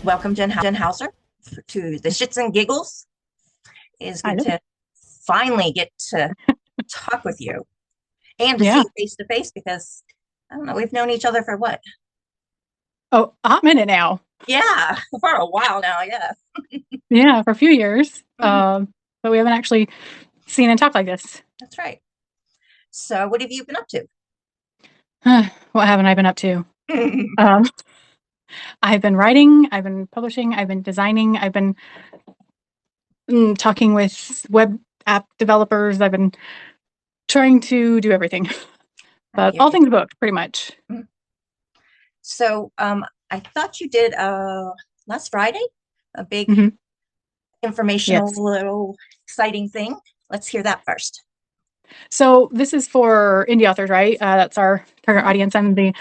Welcome, Jen Hauser, to the Shits and Giggles. It is good Hello. to finally get to talk with you and to see Yeah. you face to face because I don't know, we've known each other for what? Oh, a hot minute now. Yeah, for a while now. Yeah. Yeah, for a few years. Mhm. But we haven't actually seen and talked like this. That's right. So, what have you been up to? What haven't I been up to? Um, I've been writing, I've been publishing, I've been designing, I've been talking with web app developers. I've been trying to do everything, I but hear all you. things booked, pretty much. Mhm. So, I thought you did last Friday a big hmm informational Yes. little exciting thing. Let's hear that first. So this is for indie authors, right? That's our target Mhm. audience. I'm the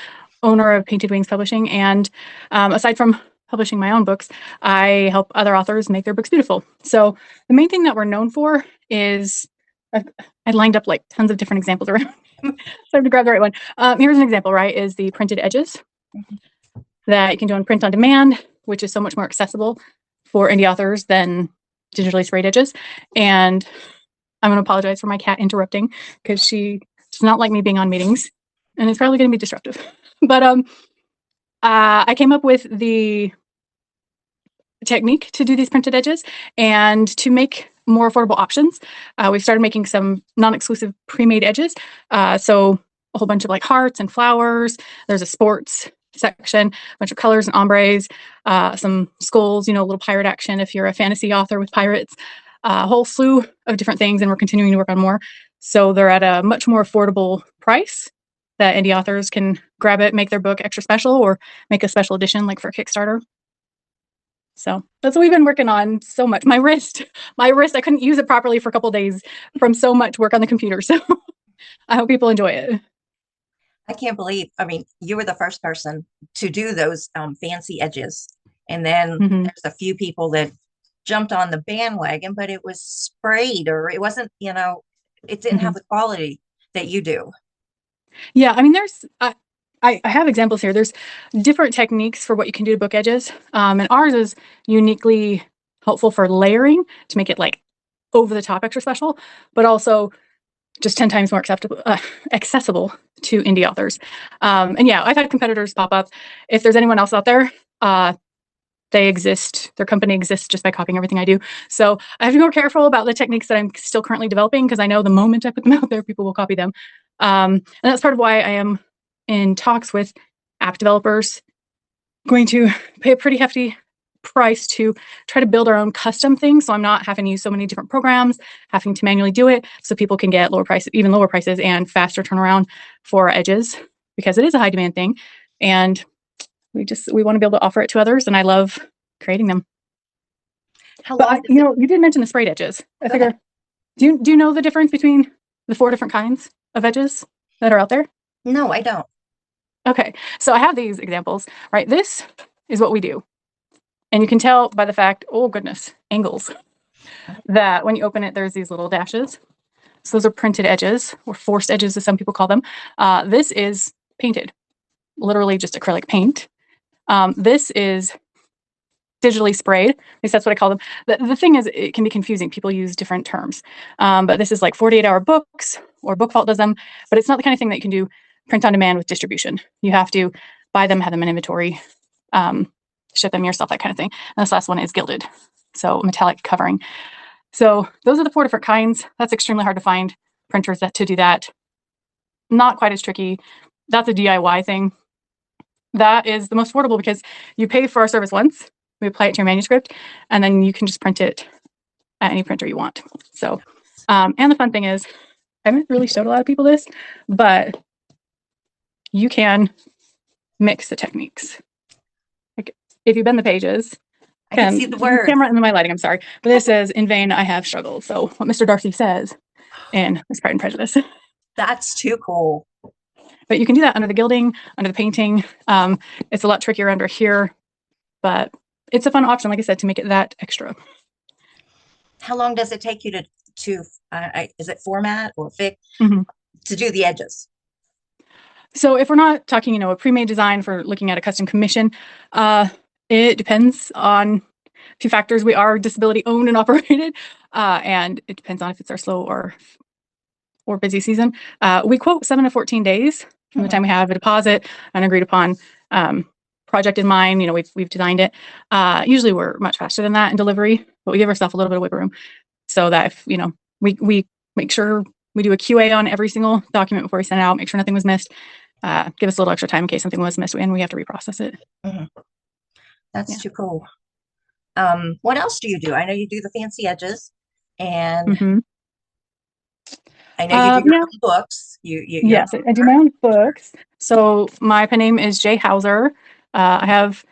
owner of Painted Wings Publishing, and aside from publishing my own books, I help other authors make their books beautiful. So the main thing that we're known for is I lined up like tons of different examples around, so I have to grab the right one. Here's an example, right? Is the printed edges that you can do on print on demand, which is so much more accessible for indie authors than digitally sprayed edges. And I'm going to apologize for my cat interrupting because she does not like me being on meetings, and it's probably going to be disruptive. But I came up with the technique to do these printed edges and to make more affordable options. We've started making some non-exclusive pre-made edges. So a whole bunch of like hearts and flowers. There's a sports section, a bunch of colors and ombres, some skulls, a little pirate action if you're a fantasy author with pirates, a whole slew of different things, and we're continuing to work on more. So they're at a much more affordable price that indie authors can grab it, make their book extra special, or make a special edition like for Kickstarter. So that's what we've been working on so much. My wrist, I couldn't use it properly for a couple of days from so much work on the computer. So I hope people enjoy it. I can't believe, I mean, you were the first person to do those fancy edges. And then hmm there's a few people that jumped on the bandwagon, but it was sprayed or it wasn't, it didn't hmm have the quality that you do. Yeah, I mean, I have examples here. There's different techniques for what you can do to book edges, and ours is uniquely helpful for layering to make it like over the top extra special, but also just 10 times more accessible to indie authors. And yeah, I've had competitors pop up. If there's anyone else out there, they exist, their company exists just by copying everything I do. So I have to be more careful about the techniques that I'm still currently developing because I know the moment I put them out there, people will copy them. And that's part of why I am in talks with app developers, going to pay a pretty hefty price to try to build our own custom things. So I'm not having to use so many different programs, having to manually do it so people can get lower prices, even lower prices and faster turnaround for our edges because it is a high demand thing. And we want to be able to offer it to others. And I love creating them. How But long does it you did mention the sprayed edges. I go ahead? figure, do you know the difference between the four different kinds of edges that are out there? No, I don't. Okay, so I have these examples, right? This is what we do. And you can tell by the fact, oh goodness, angles, that when you open it, there's these little dashes. So those are printed edges, or forced edges, as some people call them. This is painted, literally just acrylic paint. This is digitally sprayed. At least that's what I call them. The thing is, it can be confusing. People use different terms. But this is like 48-hour books, or Book Vault does them. But it's not the kind of thing that you can do print on demand with distribution. You have to buy them, have them in inventory, um, ship them yourself, that kind of thing. And this last one is gilded, so metallic covering. So those are the four different kinds. That's extremely hard to find printers to do that. Not quite as tricky. That's a DIY thing. That is the most affordable because you pay for our service once, we apply it to your manuscript, and then you can just print it at any printer you want. So, and the fun thing is, I haven't really showed a lot of people this, but you can mix the techniques. Like if you bend the pages, I can see the words. camera and my lighting, I'm sorry, but this says, "In vain I have struggled." So what Mr. Darcy says in his Pride and Prejudice. That's too cool. But you can do that under the gilding, under the painting. It's a lot trickier under here, but it's a fun option, like I said, to make it that extra. How long does it take you to is it format or fix Mhm. to do the edges? So if we're not talking, a pre-made design for looking at a custom commission, uh, It depends on a few factors. We are disability owned and operated, and it depends on if it's our slow or busy season. We quote 7 to 14 days from the time we have a deposit, an agreed upon project in mind. You know, we've designed it. Usually we're much faster than that in delivery, but we give ourselves a little bit of wiggle room so that if, you know, we make sure we do a QA on every single document before we send it out, make sure nothing was missed. Give us a little extra time in case something was missed and we have to reprocess it. Mhm. That's Yeah. too cool. What else do you do? I know you do the fancy edges, and Mm-hmm. I know you do your Yeah. own books. You're an Yes, I do my own books. So my pen name is Jay Hauser. I have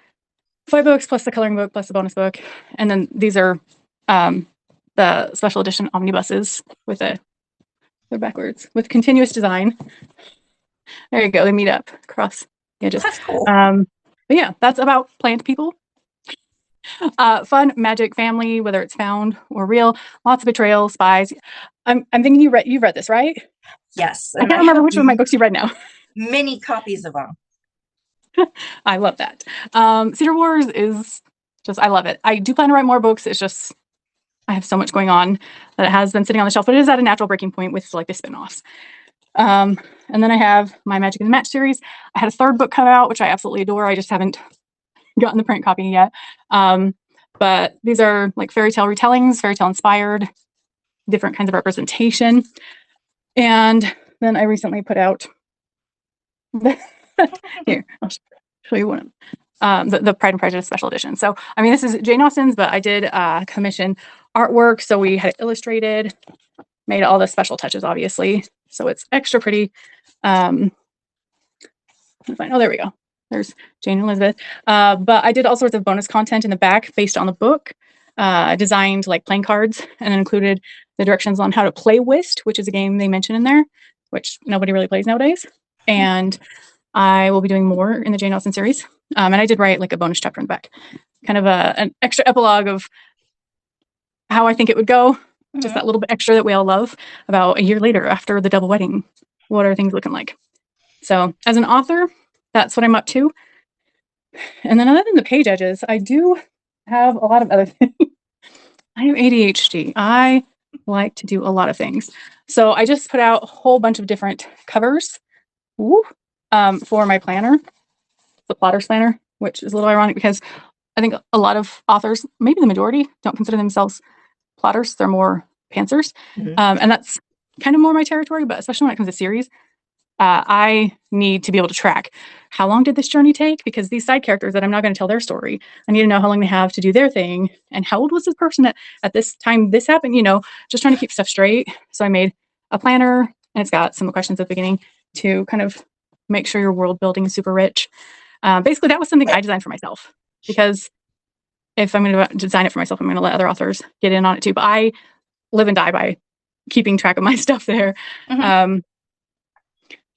5 books plus the coloring book plus the bonus book, and then these are the special edition omnibuses with they're backwards with continuous design. There you go. They meet up across the edges. That's cool. But yeah, that's about plant people. Fun, magic, family, whether it's found or real. Lots of betrayal, spies. I'm thinking you've read this, right? Yes, I and can't I remember have which of my books you read now. many copies of them. I love that. Cedar Wars is just, I love it. I do plan to write more books. It's just, I have so much going on that it has been sitting on the shelf, but it is at a natural breaking point with like the spin-offs. And then I have my Magic and the Match series. I had a 3rd book come out, which I absolutely adore. I just haven't gotten the print copy yet. But these are like fairy tale retellings, fairy tale inspired, different kinds of representation. And then I recently put out here, I'll show you one of the Pride and Prejudice special edition. So, I mean, this is Jane Austen's, but I did commission artwork. So we had it illustrated, made all the special touches, obviously. So it's extra pretty. Oh, there we go. There's Jane and Elizabeth. But I did all sorts of bonus content in the back based on the book. Designed like playing cards and included the directions on how to play whist, which is a game they mention in there, which nobody really plays nowadays. And I will be doing more in the Jane Austen series. And I did write like a bonus chapter in the back, kind of an extra epilogue of how I think it would go. Just that little bit extra that we all love about a year later after the double wedding. What are things looking like? So as an author, that's what I'm up to. And then other than the page edges, I do have a lot of other things. I have ADHD. I like to do a lot of things. So I just put out a whole bunch of different covers for my planner, the Plotter's Planner, which is a little ironic because I think a lot of authors, maybe the majority, don't consider themselves plotters. They're more pantsers. And that's kind of more my territory, but especially when it comes to series, I need to be able to track how long did this journey take? Because these side characters that I'm not going to tell their story, I need to know how long they have to do their thing and how old was this person at this time this happened, you know, just trying to keep stuff straight. So I made a planner and it's got some questions at the beginning to kind of make sure your world building is super rich. Basically, that was something I designed for myself because if I'm going to design it for myself, I'm going to let other authors get in on it too. But I live and die by keeping track of my stuff there.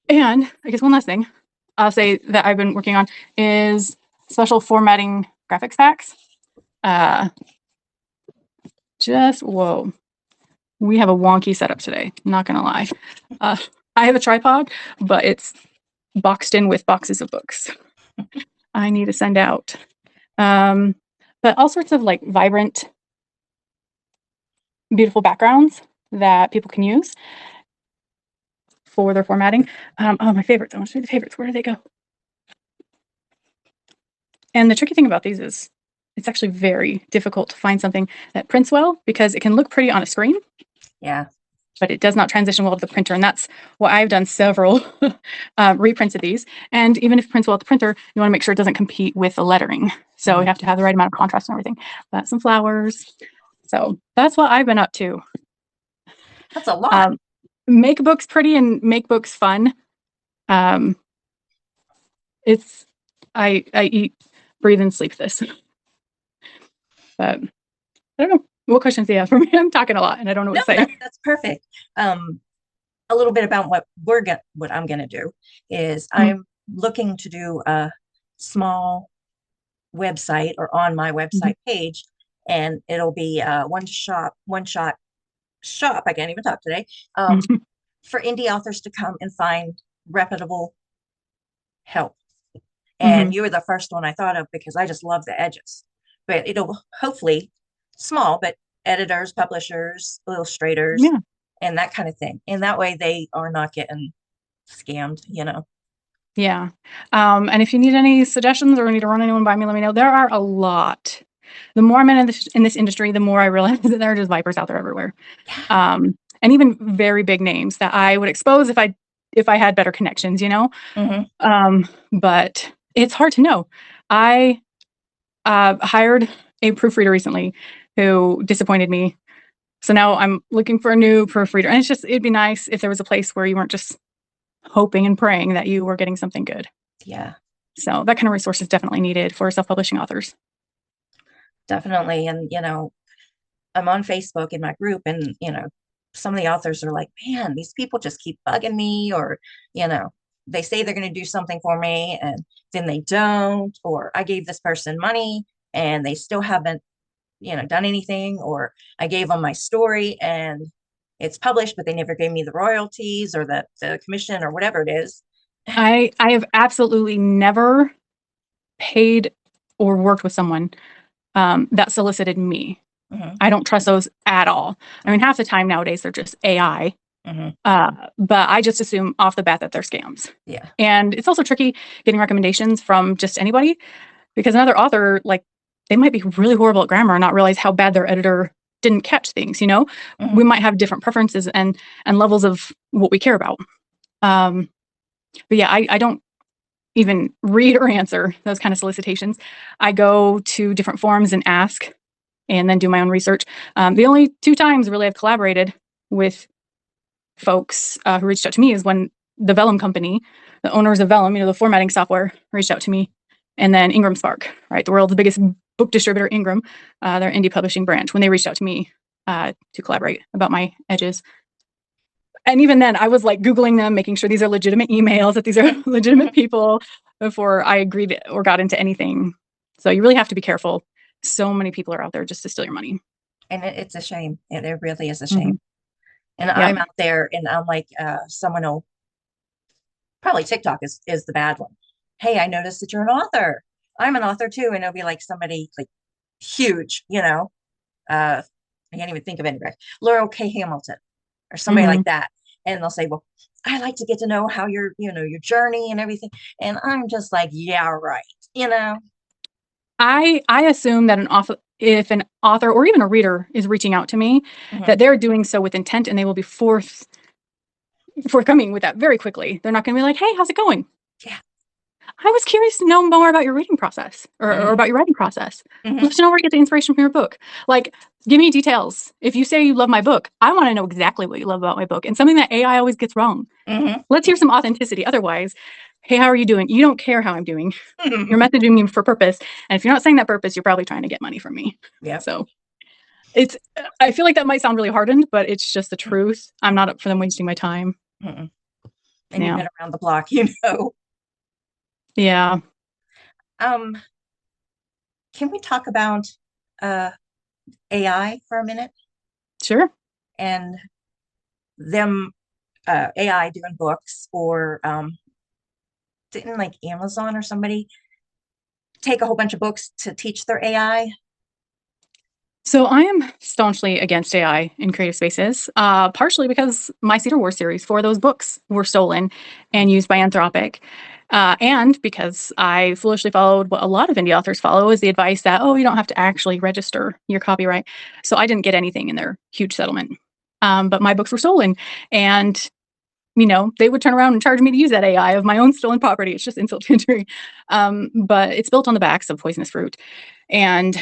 And I guess one last thing I'll say that I've been working on is special formatting graphics packs. Whoa. We have a wonky setup today. Not going to lie. I have a tripod, but it's boxed in with boxes of books. I need to send out. But all sorts of like vibrant, beautiful backgrounds that people can use for their formatting. Oh, my favorites. I want to show you the favorites. Where do they go? And the tricky thing about these is it's actually very difficult to find something that prints well because it can look pretty on a screen. Yeah. But it does not transition well to the printer. And that's why I've done several reprints of these. And even if it prints well at the printer, you want to make sure it doesn't compete with the lettering. So you have to have the right amount of contrast and everything. That's some flowers. So that's what I've been up to. That's a lot. Make books pretty and make books fun. It's I eat, breathe, and sleep this. But I don't know. What questions do you have for me? I'm talking a lot and I don't know what to say. That's perfect. A little bit about what I'm gonna do is I'm looking to do a small website or on my website page, and it'll be one shot shop. I can't even talk today. For indie authors to come and find reputable help And Hmm. you were the first one I thought of because I just love the edges. But it'll hopefully small, but editors, publishers, illustrators, Yeah. and that kind of thing. And that way they are not getting scammed, you know. Yeah. And if you need any suggestions or need to run anyone by me, let me know. There are a lot. The more I'm in this industry, the more I realize that there are just vipers out there everywhere. And even very big names that I would expose if I had better connections, you know. Mm-hmm. But it's hard to know. I hired a proofreader recently who disappointed me. So now I'm looking for a new proofreader. And it'd be nice if there was a place where you weren't just hoping and praying that you were getting something good. Yeah, So that kind of resource is definitely needed for self-publishing authors. definitely. And, I'm on Facebook in my group, and, some of the authors are like, man, these people just keep bugging me, or, you know, they say they're going to do something for me and then they don't, or I gave this person money and they still haven't, done anything, or I gave them my story and it's published, but they never gave me the royalties or the commission or whatever it is. I have absolutely never paid or worked with someone that solicited me. Hmm. I don't trust those at all. I mean, half the time nowadays they're just AI, Hmm. but I just assume off the bat that they're scams. Yeah. And it's also tricky getting recommendations from just anybody because another author, like, they might be really horrible at grammar and not realize how bad their editor didn't catch things. You know, Hmm. we might have different preferences and levels of what we care about. Um, but yeah, I don't even read or answer those kind of solicitations. I go to different forums and ask, and then do my own research. The only two times really I've collaborated with folks who reached out to me is when the Vellum company, the owners of Vellum, the formatting software, reached out to me, and then Ingram Spark, right, the world's biggest book distributor, Ingram, their indie publishing branch, when they reached out to me to collaborate about my edges. And even then, I was like Googling them, making sure these are legitimate emails, that these are legitimate people before I agreed or got into anything. So you really have to be careful. So many people are out there just to steal your money. And it's a shame. It really is a Hmm. shame. And Yep. I'm out there and I'm like, someone will probably TikTok is the bad one. Hey, I noticed that you're an author. I'm an author too. And it'll be like somebody like huge, I can't even think of anybody. Laurel K. Hamilton or somebody Hmm. like that. And they'll say, well, I like to get to know how your journey and everything. And I'm just like, yeah, right. You know? I assume that if an author or even a reader is reaching out to me, Hmm. that they're doing so with intent, and they will be forthcoming with that very quickly. They're not going to be like, "Hey, how's it going? Yeah. I was curious to know more about your reading process or Hmm. about your writing process. I'd Hmm. love to know where you get the inspiration from your book. Like, give me details. If you say you love my book, I want to know exactly what you love about my book and something that AI always gets wrong. Hmm. Let's hear some authenticity. Otherwise, hey, how are you doing? You don't care how I'm doing. You're Hmm. messaging me for purpose. And if you're not saying that purpose, you're probably trying to get money from me. Yep. So I feel like that might sound really hardened, but it's just the truth. I'm not up for them wasting my time. Hmm. And you've Yeah. been around the block, you know. Yeah. Um, can we talk about uh AI for a minute Sure. and them AI doing books, or didn't like Amazon or somebody take a whole bunch of books to teach their AI? So I am staunchly against AI in creative spaces, partially because my Cedar Wars series, 4 of those books were stolen and used by Anthropic. And because I foolishly followed what a lot of indie authors follow is the advice that, oh, you don't have to actually register your copyright. So I didn't get anything in their huge settlement. But my books were stolen. And, they would turn around and charge me to use that AI of my own stolen property. It's just insult to injury. But it's built on the backs of poisonous fruit. And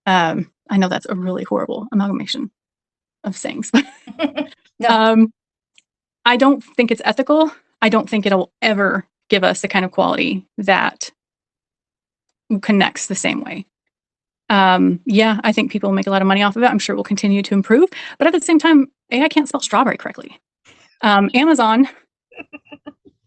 I know that's a really horrible amalgamation of sayings. No. um, I don't think it's ethical. I don't think it'll ever give us the kind of quality that connects the same way. Yeah, I think people will make a lot of money off of it. I'm sure it will continue to improve. But at the same time, AI can't spell strawberry correctly. Amazon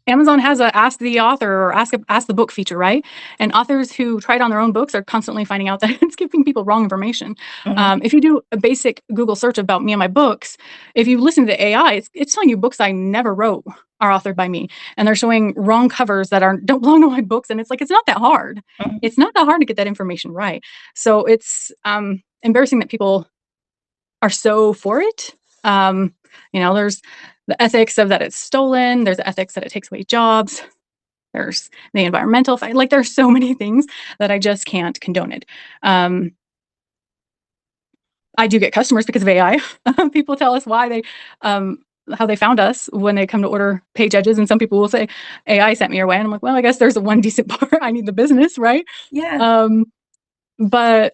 Amazon has a ask the author or ask the book feature, right? And authors who try it on their own books are constantly finding out that it's giving people wrong information. Hmm. If you do a basic Google search about me and my books, if you listen to AI, it's telling you books I never wrote are authored by me, and they're showing wrong covers that don't belong to my books. And it's like it's not that hard. Hmm. It's not that hard to get that information right. So it's embarrassing that people are so for it. Um, there's the ethics of that it's stolen. There's the ethics that it takes away jobs. There's the environmental fight. Like there's so many things that I just can't condone it. Um, I do get customers because of AI. People tell us how they found us when they come to order page edges, and some people will say AI sent me your way, and I'm like, well, I guess there's a one decent part. I need the business, right? Yeah. Um, but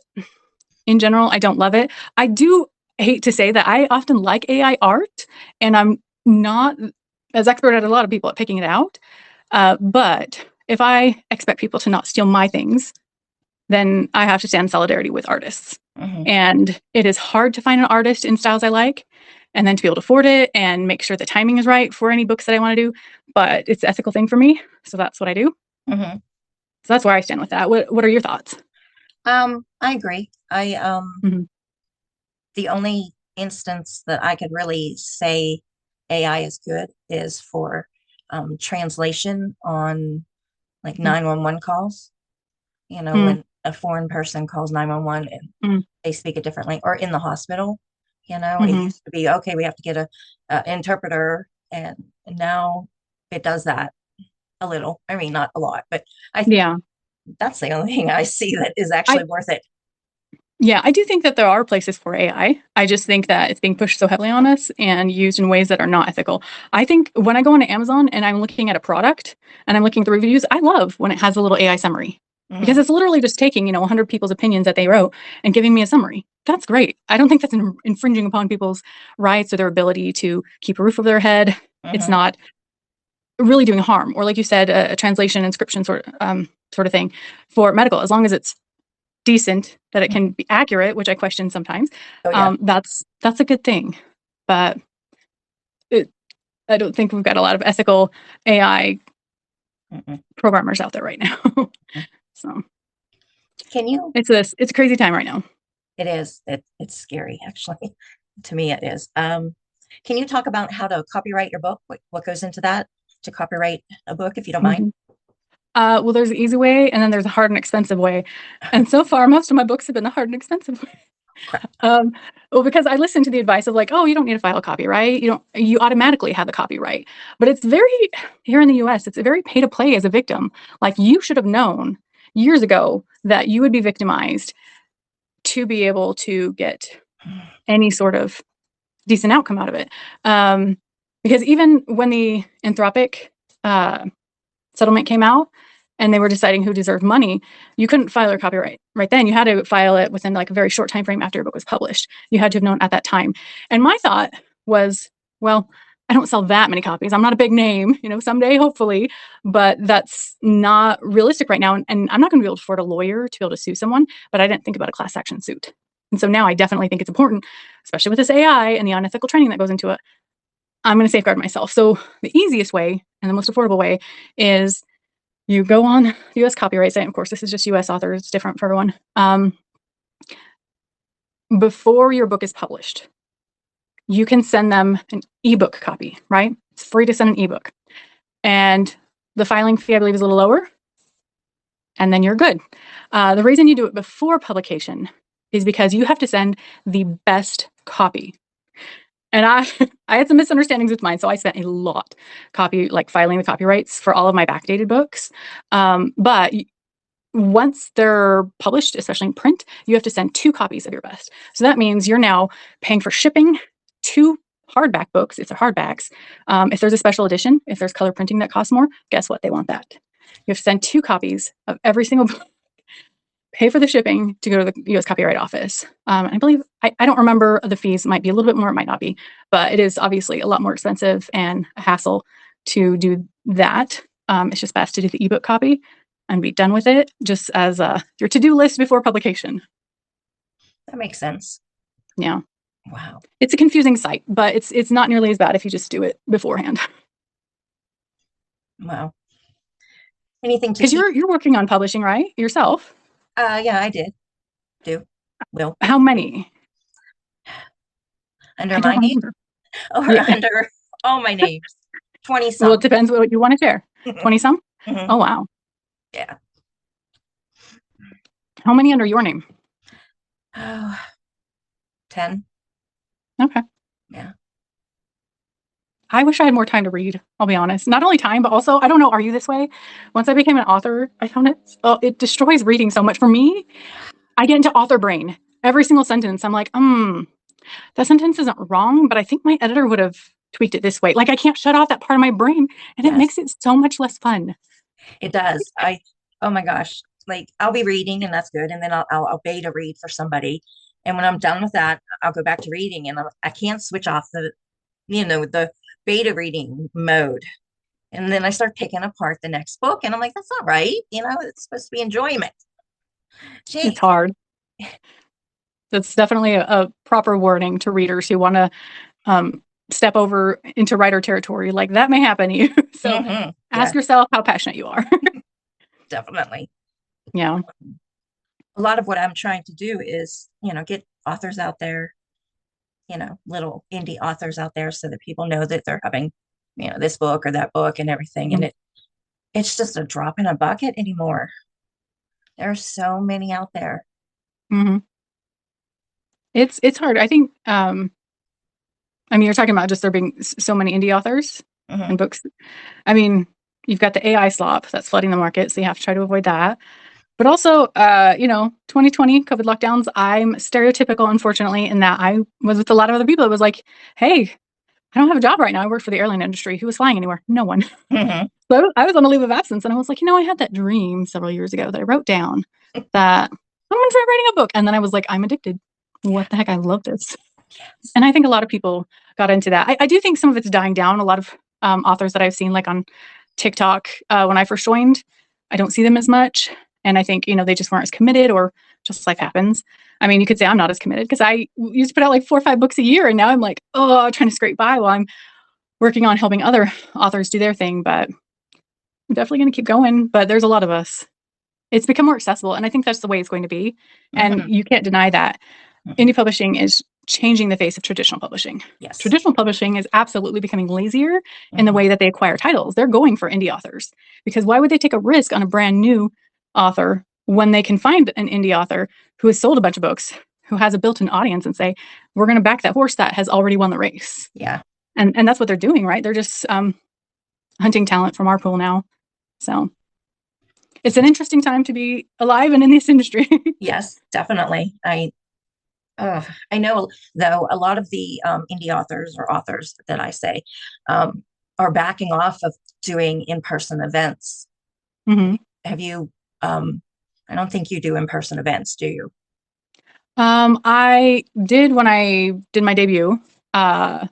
in general, I don't love it. I do hate to say that I often like AI art, and I'm not as expert as a lot of people at picking it out. But if I expect people to not steal my things, then I have to stand in solidarity with artists. Hmm. And it is hard to find an artist in styles I like, and then to be able to afford it and make sure the timing is right for any books that I want to do. But it's an ethical thing for me, so that's what I do. Hmm. So that's where I stand with that. What are your thoughts? I agree. Mm-hmm. The only instance that I could really say AI is good is for translation on like 911 calls. Mm-hmm. When a foreign person calls 911 and they speak a different language, or in the hospital, it Mm-hmm. used to be, okay, we have to get a interpreter, and now it does that a little. I mean, not a lot, but I Yeah. that's the only thing I see that is I actually worth it. Yeah, I do think that there are places for AI. I just think that it's being pushed so heavily on us and used in ways that are not ethical. I think when I go onto Amazon and I'm looking at a product and I'm looking at the reviews, I love when it has a little AI summary because Hmm. it's literally just taking, 100 people's opinions that they wrote and giving me a summary. That's great. I don't think that's infringing upon people's rights or their ability to keep a roof over their head. It's Hmm. not really doing harm, or like you said, a translation inscription sort of thing for medical, as long as it's decent, that it can be accurate, which I question sometimes. Oh yeah. That's a good thing, but it, I don't think we've got a lot of ethical AI Mm-mm. programmers out there right now. So Can you? it's a crazy time right now. It is. It's scary, actually. To me, it is. Can you talk about how to copyright your book? What goes into that to copyright a book, if you don't mind? Mhm. Well, there's an easy way, and then there's a hard and expensive way. And so far, most of my books have been the hard and expensive way. Crap. Um, well, because I listened to the advice of like, oh, you don't need to file a copyright. You automatically have the copyright. But it's very, here in the US, it's very pay to play as a victim. Like you should have known years ago that you would be victimized to be able to get any sort of decent outcome out of it. Um, because even when the Anthropic uh, settlement came out and they were deciding who deserved money, you couldn't file your copyright right then. You had to file it within like a very short time frame after your book was published. You had to have known at that time. And my thought was, well, I don't sell that many copies. I'm not a big name, someday, hopefully, but that's not realistic right now. And I'm not going to be able to afford a lawyer to be able to sue someone, but I didn't think about a class action suit. And so now I definitely think it's important, especially with this AI and the unethical training that goes into it. I'm going to safeguard myself. So the easiest way and the most affordable way is you go on the US copyright site. Of course, this is just US authors, it's different for everyone. Before your book is published, you can send them an ebook copy, right? It's free to send an ebook. And the filing fee, I believe, is a little lower. And then you're good. The reason you do it before publication is because you have to send the best copy. And I had some misunderstandings with mine, so I spent a lot filing the copyrights for all of my backdated books. But once they're published, especially in print, you have to send 2 copies of your best. So that means you're now paying for shipping 2 hardback books, if they're hardbacks. If there's a special edition, if there's color printing that costs more, guess what? They want that. You have to send 2 copies of every single book, pay for the shipping to go to the US Copyright Office. I believe, I don't remember the fees, it might be a little bit more, it might not be, but it is obviously a lot more expensive and a hassle to do that. It's just best to do the ebook copy and be done with it, just as your to-do list before publication. That makes sense. Yeah, Wow. it's a confusing site, but it's not nearly as bad if you just do it beforehand. Well, anything to Because keep. you're working on publishing, right? Yourself. Yeah, I did do. Will How many? under I my don't name remember. or Yeah. under all my names, 20 Well, it some. depends what you want to share. 20 some? Mhm. Oh, wow. Yeah. How many under your name? Oh, 10. Okay. Yeah. I wish I had more time to read. I'll be honest. Not only time, but also, I don't know, are you this way? Once I became an author, I found it destroys reading so much. For me, I get into author brain. Every single sentence, I'm like, that sentence isn't wrong, but I think my editor would have tweaked it this way. Like I can't shut off that part of my brain, and it Yes, makes it so much less fun. it does. Oh my gosh, like I'll be reading and that's good. And then I'll beta read for somebody. And when I'm done with that, I'll go back to reading and I can't switch off the beta reading mode. And then I start picking apart the next book and I'm like, that's not right. It's supposed to be enjoyment. It's Jeez. hard. That's definitely a proper warning to readers who want to step over into writer territory. Like that may happen to you. So Yeah, ask yourself how passionate you are. definitely. Yeah. A lot of what I'm trying to do is, get authors out there, little indie authors out there so that people know that they're having, this book or that book and everything. And it's just a drop in a bucket anymore. There are so many out there. Mm-hmm. It's hard. I think I mean you're talking about just there being so many indie authors Hmm. and books. I mean, you've got the AI slop that's flooding the market, so you have to try to avoid that. But also, 2020 COVID lockdowns, I'm stereotypical, unfortunately, in that I was with a lot of other people. It was like, hey, I don't have a job right now. I work for the airline industry. Who was flying anywhere? No one. Hmm. So I was on a leave of absence and I was like, I had that dream several years ago that I wrote down that I'm going to try writing a book. And then I was like, I'm addicted. Yeah. What the heck? I love this. Yes. And I think a lot of people got into that. I do think some of it's dying down. A lot of authors that I've seen, like on TikTok, when I first joined, I don't see them as much. And I think, they just weren't as committed or just life happens. I mean, you could say I'm not as committed because I used to put out like 4 or 5 books a year. And now I'm like, oh, trying to scrape by while I'm working on helping other authors do their thing. But I'm definitely going to keep going. But there's a lot of us. It's become more accessible. And I think that's the way it's going to be. And Hmm. you can't deny that Hmm. indie publishing is changing the face of traditional publishing. Yes. Traditional publishing is absolutely becoming lazier in the Hmm. way that they acquire titles. They're going for indie authors because why would they take a risk on a brand new author when they can find an indie author who has sold a bunch of books, who has a built-in audience and say, we're going to back that horse that has already won the race. Yeah. And that's what they're doing, right? They're just hunting talent from our pool now. So it's an interesting time to be alive and in this industry. Yes, definitely. I know though a lot of the indie authors or authors that I say um, are backing off of doing in-person events. Hmm. Have you? I don't think you do in-person events, do you? I did when I did my debut. Uh,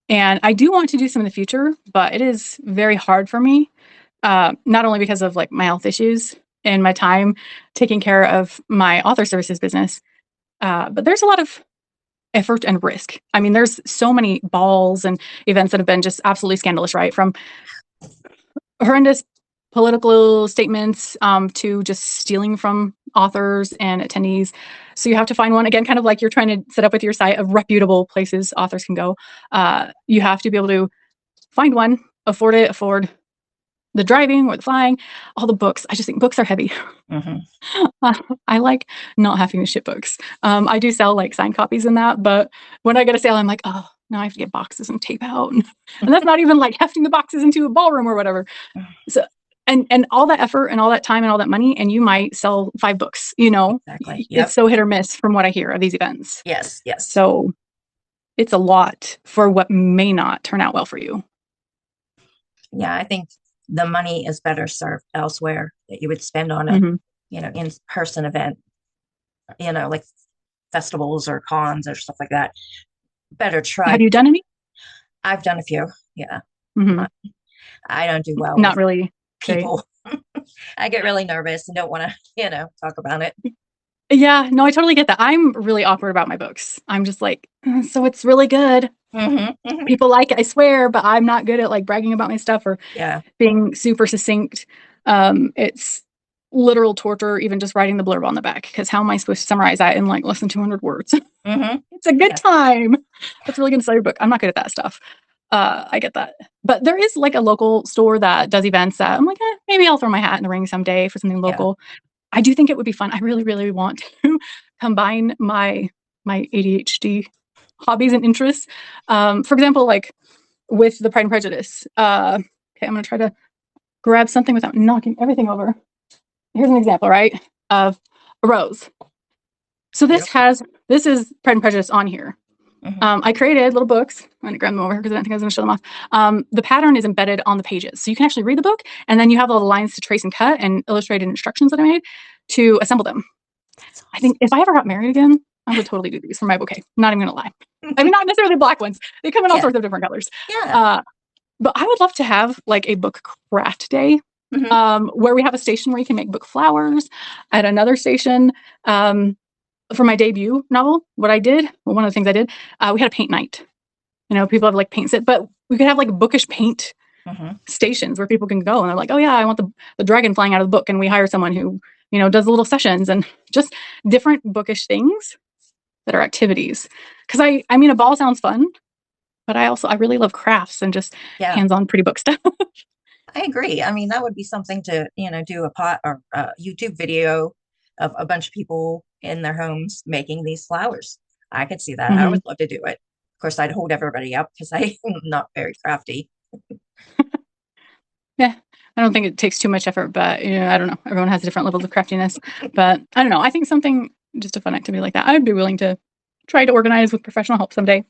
and I do want to do some in the future, but it is very hard for me. Not only because of like my health issues and my time taking care of my author services business, but there's a lot of effort and risk. I mean, there's so many balls and events that have been just absolutely scandalous, right? From horrendous political statements to just stealing from authors and attendees. So you have to find one, again, kind of like you're trying to set up with your site of reputable places authors can go. You have to be able to find one, afford the driving or the flying, all the books. I just think books are heavy. Hmm. I like not having to ship books. I do sell like signed copies and that, but when I get a sale, I'm like, oh, now I have to get boxes and tape out. And that's not even like hefting the boxes into a ballroom or whatever. So and all that effort and all that time and all that money, and you might sell 5 books, Exactly. it's Yep. so hit or miss from what I hear of these events. Yes. Yes. So it's a lot for what may not turn out well for you. Yeah, I think the money is better served elsewhere that you would spend on a, Hmm. in-person event, like festivals or cons or stuff like that. Better Have try. you done any? I've done a few. Yeah. Hmm. Not, I don't do well Not with really great. people. I get really nervous and don't want to, talk about it. Yeah, no, I totally get that. I'm really awkward about my books. I'm just like, so it's really good. Hmm. Hmm. People like it, I swear, but I'm not good at like bragging about my stuff or Yeah. being super succinct. It's literal torture, even just writing the blurb on the back, because how am I supposed to summarize that in like less than 200 words? Hmm. It's a good Yeah. time. That's really going to sell your book. I'm not good at that stuff. I get that. But there is like a local store that does events that I'm like, maybe I'll throw my hat in the ring someday for something Yeah. local. I do think it would be fun. I really, really want to combine my ADHD hobbies and interests. For example, like with the Pride and Prejudice. Okay, I'm gonna try to grab something without knocking everything over. Here's an example, right, of a rose. So Beautiful. this is Pride and Prejudice on here. Hmm. I created little books. I'm gonna grab them over because I didn't think I was gonna show them off. The pattern is embedded on the pages, so you can actually read the book, and then you have all the lines to trace and cut and illustrated instructions that I made to assemble them. That's I think if I ever got married again, I would totally do these for my bouquet. Not even gonna lie. I awesome. mean, not necessarily black ones. They come in all Yeah. sorts of different colors. Yeah. Uh, but I would love to have like a book craft day, Hmm. where we have a station where you can make book flowers. At another station, for my debut novel, what I did, well, one of the things I did, we had a paint night. You know, people have like paint sit, but we could have like bookish paint Hmm. stations where people can go and they're like, oh yeah, I want the dragon flying out of the book, and we hire someone who does little sessions and just different bookish things that are activities. Because I mean, a ball sounds fun, but I really love crafts and just Yeah. hands on pretty book stuff. I agree. I mean, that would be something to, do a pot or a YouTube video of a bunch of people in their homes making these flowers. I could see that. I Hmm. would love to do it. Of course, I'd hold everybody up because I'm not very crafty. Yeah. I don't think it takes too much effort, but I don't know. Everyone has different levels of craftiness. But I don't know. I think something just a fun activity like that. I'd be willing to try to organize with professional help someday,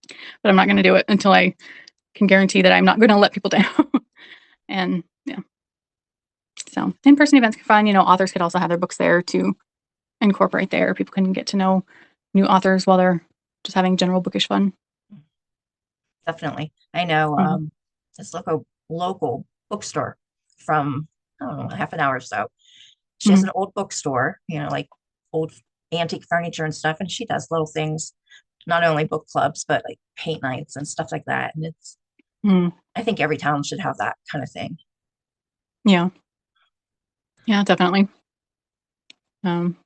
but I'm not going to do it until I can guarantee that I'm not going to let people down. And yeah, so in-person events are fun. Authors could also have their books there to incorporate there. People can get to know new authors while they're just having general bookish fun. Definitely. I know Hmm. this local bookstore from, I don't know, half an hour or so. She has Hmm. an old bookstore, like old antique furniture and stuff, and she does little things, not only book clubs, but like paint nights and stuff like that. And Hmm. I think every town should have that kind of thing. Yeah, yeah, definitely. Um,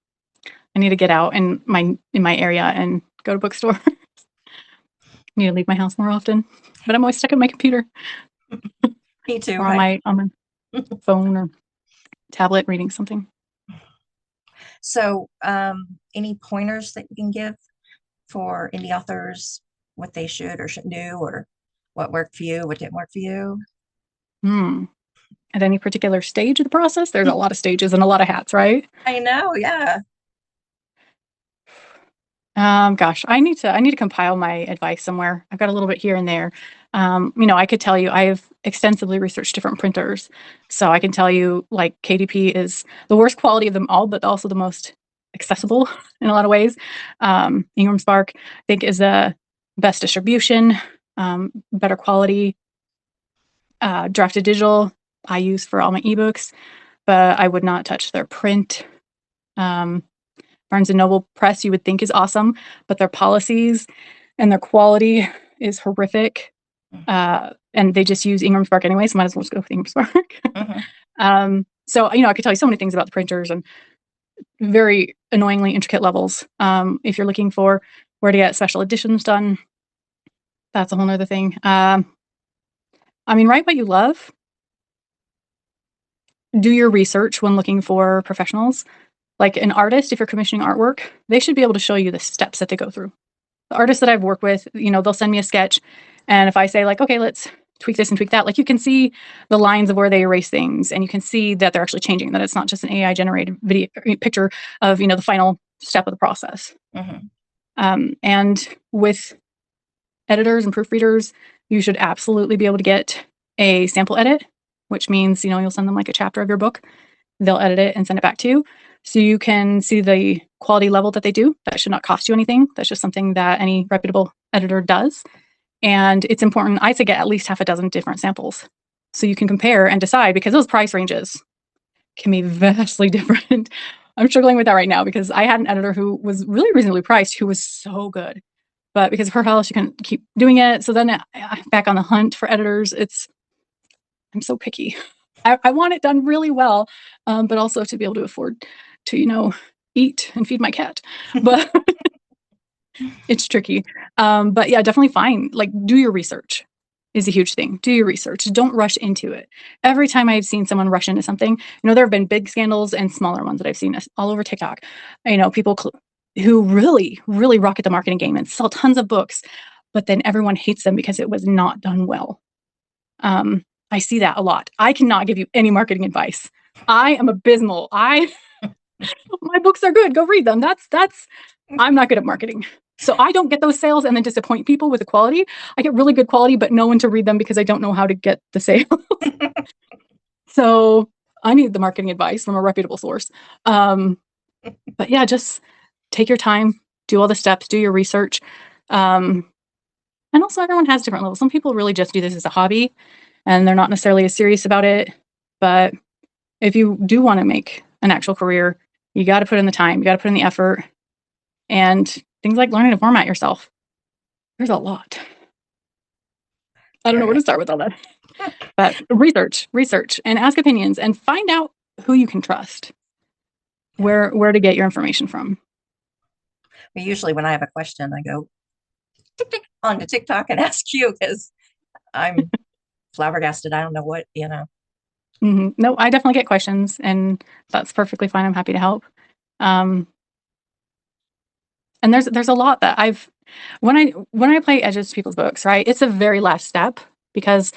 I need to get out in my area and go to bookstore. I need to leave my house more often, but I'm always stuck at my computer Me too. or on my phone or tablet reading something. So, any pointers that you can give for indie authors, what they should or shouldn't do, or what worked for you, what didn't work for you? Hmm. At any particular stage of the process, there's a lot of stages and a lot of hats, right? I know, yeah. Gosh, I need to compile my advice somewhere. I've got a little bit here and there. I could tell you I've extensively researched different printers, so I can tell you like KDP is the worst quality of them all, but also the most accessible in a lot of ways. Ingram Spark, I think, is the best distribution, better quality. Drafted Digital, I use for all my ebooks, but I would not touch their print. Um, Barnes and Noble Press, you would think is awesome, but their policies and their quality is horrific. And they just use Ingram Spark anyway, so might as well just go with Ingram Spark. Hmm. So I could tell you so many things about the printers and very annoyingly intricate levels. If you're looking for where to get special editions done, that's a whole nother thing. I mean, write what you love. Do your research when looking for professionals. Like an artist, if you're commissioning artwork, they should be able to show you the steps that they go through. The artists that I've worked with, they'll send me a sketch. And if I say like, okay, let's tweak this and tweak that, like you can see the lines of where they erase things and you can see that they're actually changing, that it's not just an AI generated video picture of, the final step of the process. Hmm. And with editors and proofreaders, you should absolutely be able to get a sample edit, which means, you'll send them like a chapter of your book. They'll edit it and send it back to you. So you can see the quality level that they do. That should not cost you anything. That's just something that any reputable editor does. And it's important, I say, get at least half a dozen different samples so you can compare and decide, because those price ranges can be vastly different I'm struggling with that right now because I had an editor who was really reasonably priced, who was so good. But because of her health, she couldn't keep doing it. So then I'm back on the hunt for editors. I'm so picky. I want it done really well, but also to be able to afford to, eat and feed my cat. But it's tricky. But yeah, definitely find, like, do your research is a huge thing. Do your research. Don't rush into it. Every time I've seen someone rush into something, there have been big scandals and smaller ones that I've seen all over TikTok. People who really, really rocket the marketing game and sell tons of books, but then everyone hates them because it was not done well. I see that a lot. I cannot give you any marketing advice. I am abysmal. My books are good. Go read them. I'm not good at marketing. So I don't get those sales and then disappoint people with the quality. I get really good quality, but no one to read them because I don't know how to get the sale. So I need the marketing advice from a reputable source. But yeah, just take your time, do all the steps, do your research. And also everyone has different levels. Some people really just do this as a hobby and they're not necessarily as serious about it. But if you do want to make an actual career, you got to put in the time, you got to put in the effort, and things like learning to format yourself. There's a lot. I don't know where to start with all that. But research, and ask opinions, and find out who you can trust, where to get your information from. But usually when I have a question, I go onto TikTok and ask you because I'm flabbergasted. I don't know what. No, I definitely get questions, and that's perfectly fine. I'm happy to help. And there's a lot that when I play edges to people's books, right? It's a very last step because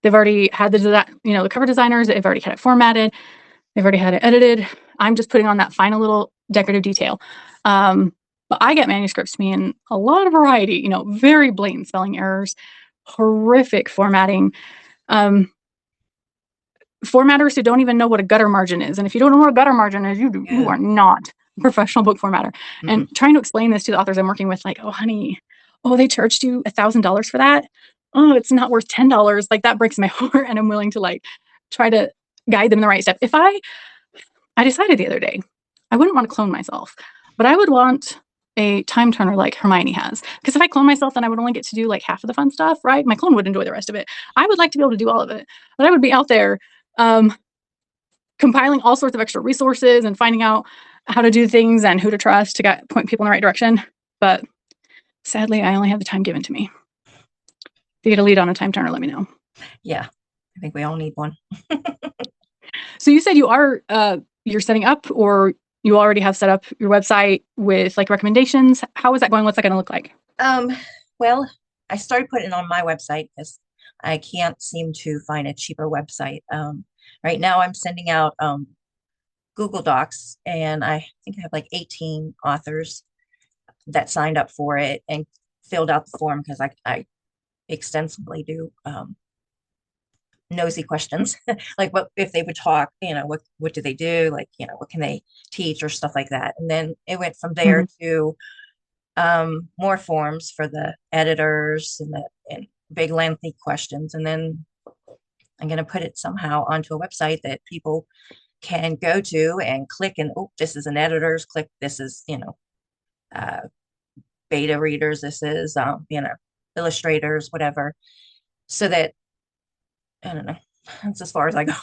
they've already had the cover designers, they've already had it formatted, they've already had it edited. I'm just putting on that final little decorative detail. But I get manuscripts to me in a lot of variety, very blatant spelling errors, horrific formatting. Formatters who don't even know what a gutter margin is. And if you don't know what a gutter margin is, you are not a professional book formatter. Mm-hmm. And trying to explain this to the authors I'm working with, like, oh, honey, they charged you $1,000 for that. Oh, it's not worth $10. Like, that breaks my heart. And I'm willing to try to guide them in the right step. If I decided the other day, I wouldn't want to clone myself, but I would want a time turner like Hermione has. Because if I clone myself, then I would only get to do like half of the fun stuff, right? My clone would enjoy the rest of it. I would like to be able to do all of it, but I would be out there compiling all sorts of extra resources and finding out how to do things and who to trust to point people in the right direction. But sadly, I only have the time given to me. If you get a lead on a time turner, let me know. Yeah, I think we all need one. So you said you're setting up, or you already have set up your website with like recommendations. How is that going? What's that going to look like? Well, I started putting it on my website because I can't seem to find a cheaper website. Right now I'm sending out Google Docs, and I think I have like 18 authors that signed up for it and filled out the form because I extensively do nosy questions like what if they would talk, what do they do, like, what can they teach or stuff like that. And then it went from there to more forms for the editors and big lengthy questions. And then I'm going to put it somehow onto a website that people can go to and click and, oh, this is an editor's, click, this is, beta readers, this is, illustrators, whatever. So that, I don't know, that's as far as I go.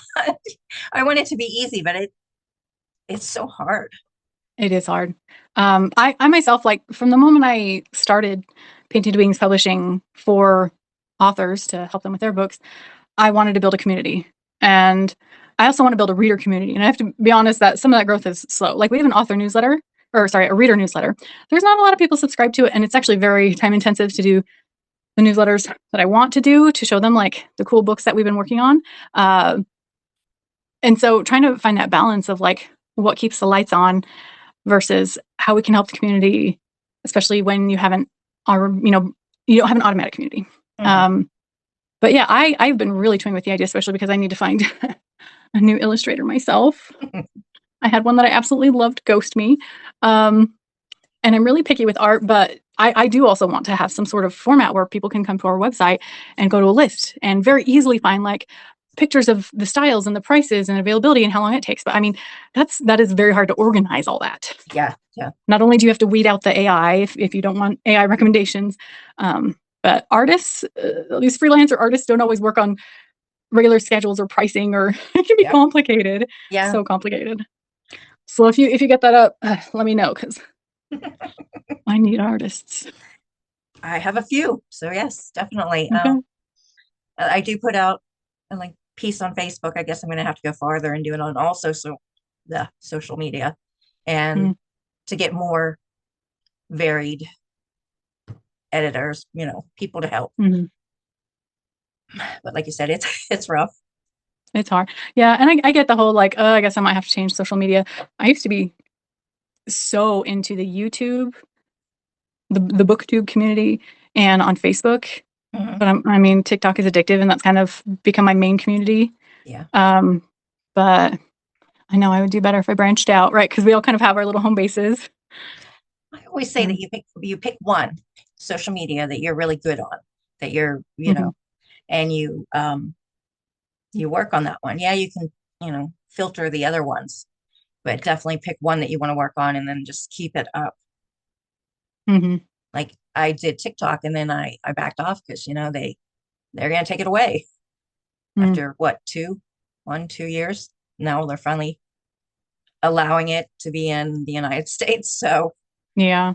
I want it to be easy, but it's so hard. It is hard. I myself, like, from the moment I started Painted Wings publishing for authors to help them with their books, I wanted to build a community. And I also want to build a reader community. And I have to be honest that some of that growth is slow. Like, we have an author newsletter, a reader newsletter. There's not a lot of people subscribe to it. And it's actually very time intensive to do the newsletters that I want to do to show them like the cool books that we've been working on. And so trying to find that balance of like what keeps the lights on versus how we can help the community, especially when you don't have an automatic community. But yeah, I've been really toying with the idea, especially because I need to find a new illustrator myself. I had one that I absolutely loved ghost me. And I'm really picky with art, but I do also want to have some sort of format where people can come to our website and go to a list and very easily find like pictures of the styles and the prices and availability and how long it takes. But I mean, that is very hard to organize all that. Yeah. Yeah. Not only do you have to weed out the AI if you don't want AI recommendations, but artists, these freelancer artists don't always work on regular schedules or pricing, or it can be Yep. complicated. Yeah. So complicated. So if you get that up, let me know, because I need artists. I have a few. So yes, definitely. Okay. I do put out a like piece on Facebook. I guess I'm going to have to go farther and do it on also the social media, and Mm. to get more varied editors, people to help. Mhm. But like you said, it's rough. It's hard. Yeah, and I get the whole like, I guess I might have to change social media. I used to be so into the YouTube, the booktube community, and on Facebook. Mhm. But I mean, TikTok is addictive, and that's kind of become my main community. Yeah. But I know I would do better if I branched out, right? Because we all kind of have our little home bases. I always say that Mm. you pick one social media that you're really good on, that you're, Mhm. and you work on that one. Yeah, you can, filter the other ones, but definitely pick one that you want to work on and then just keep it up. Mhm. Like I did TikTok and then I backed off because, they're going to take it away Mm. after what, 2 years. Now they're finally allowing it to be in the United States. So Yeah.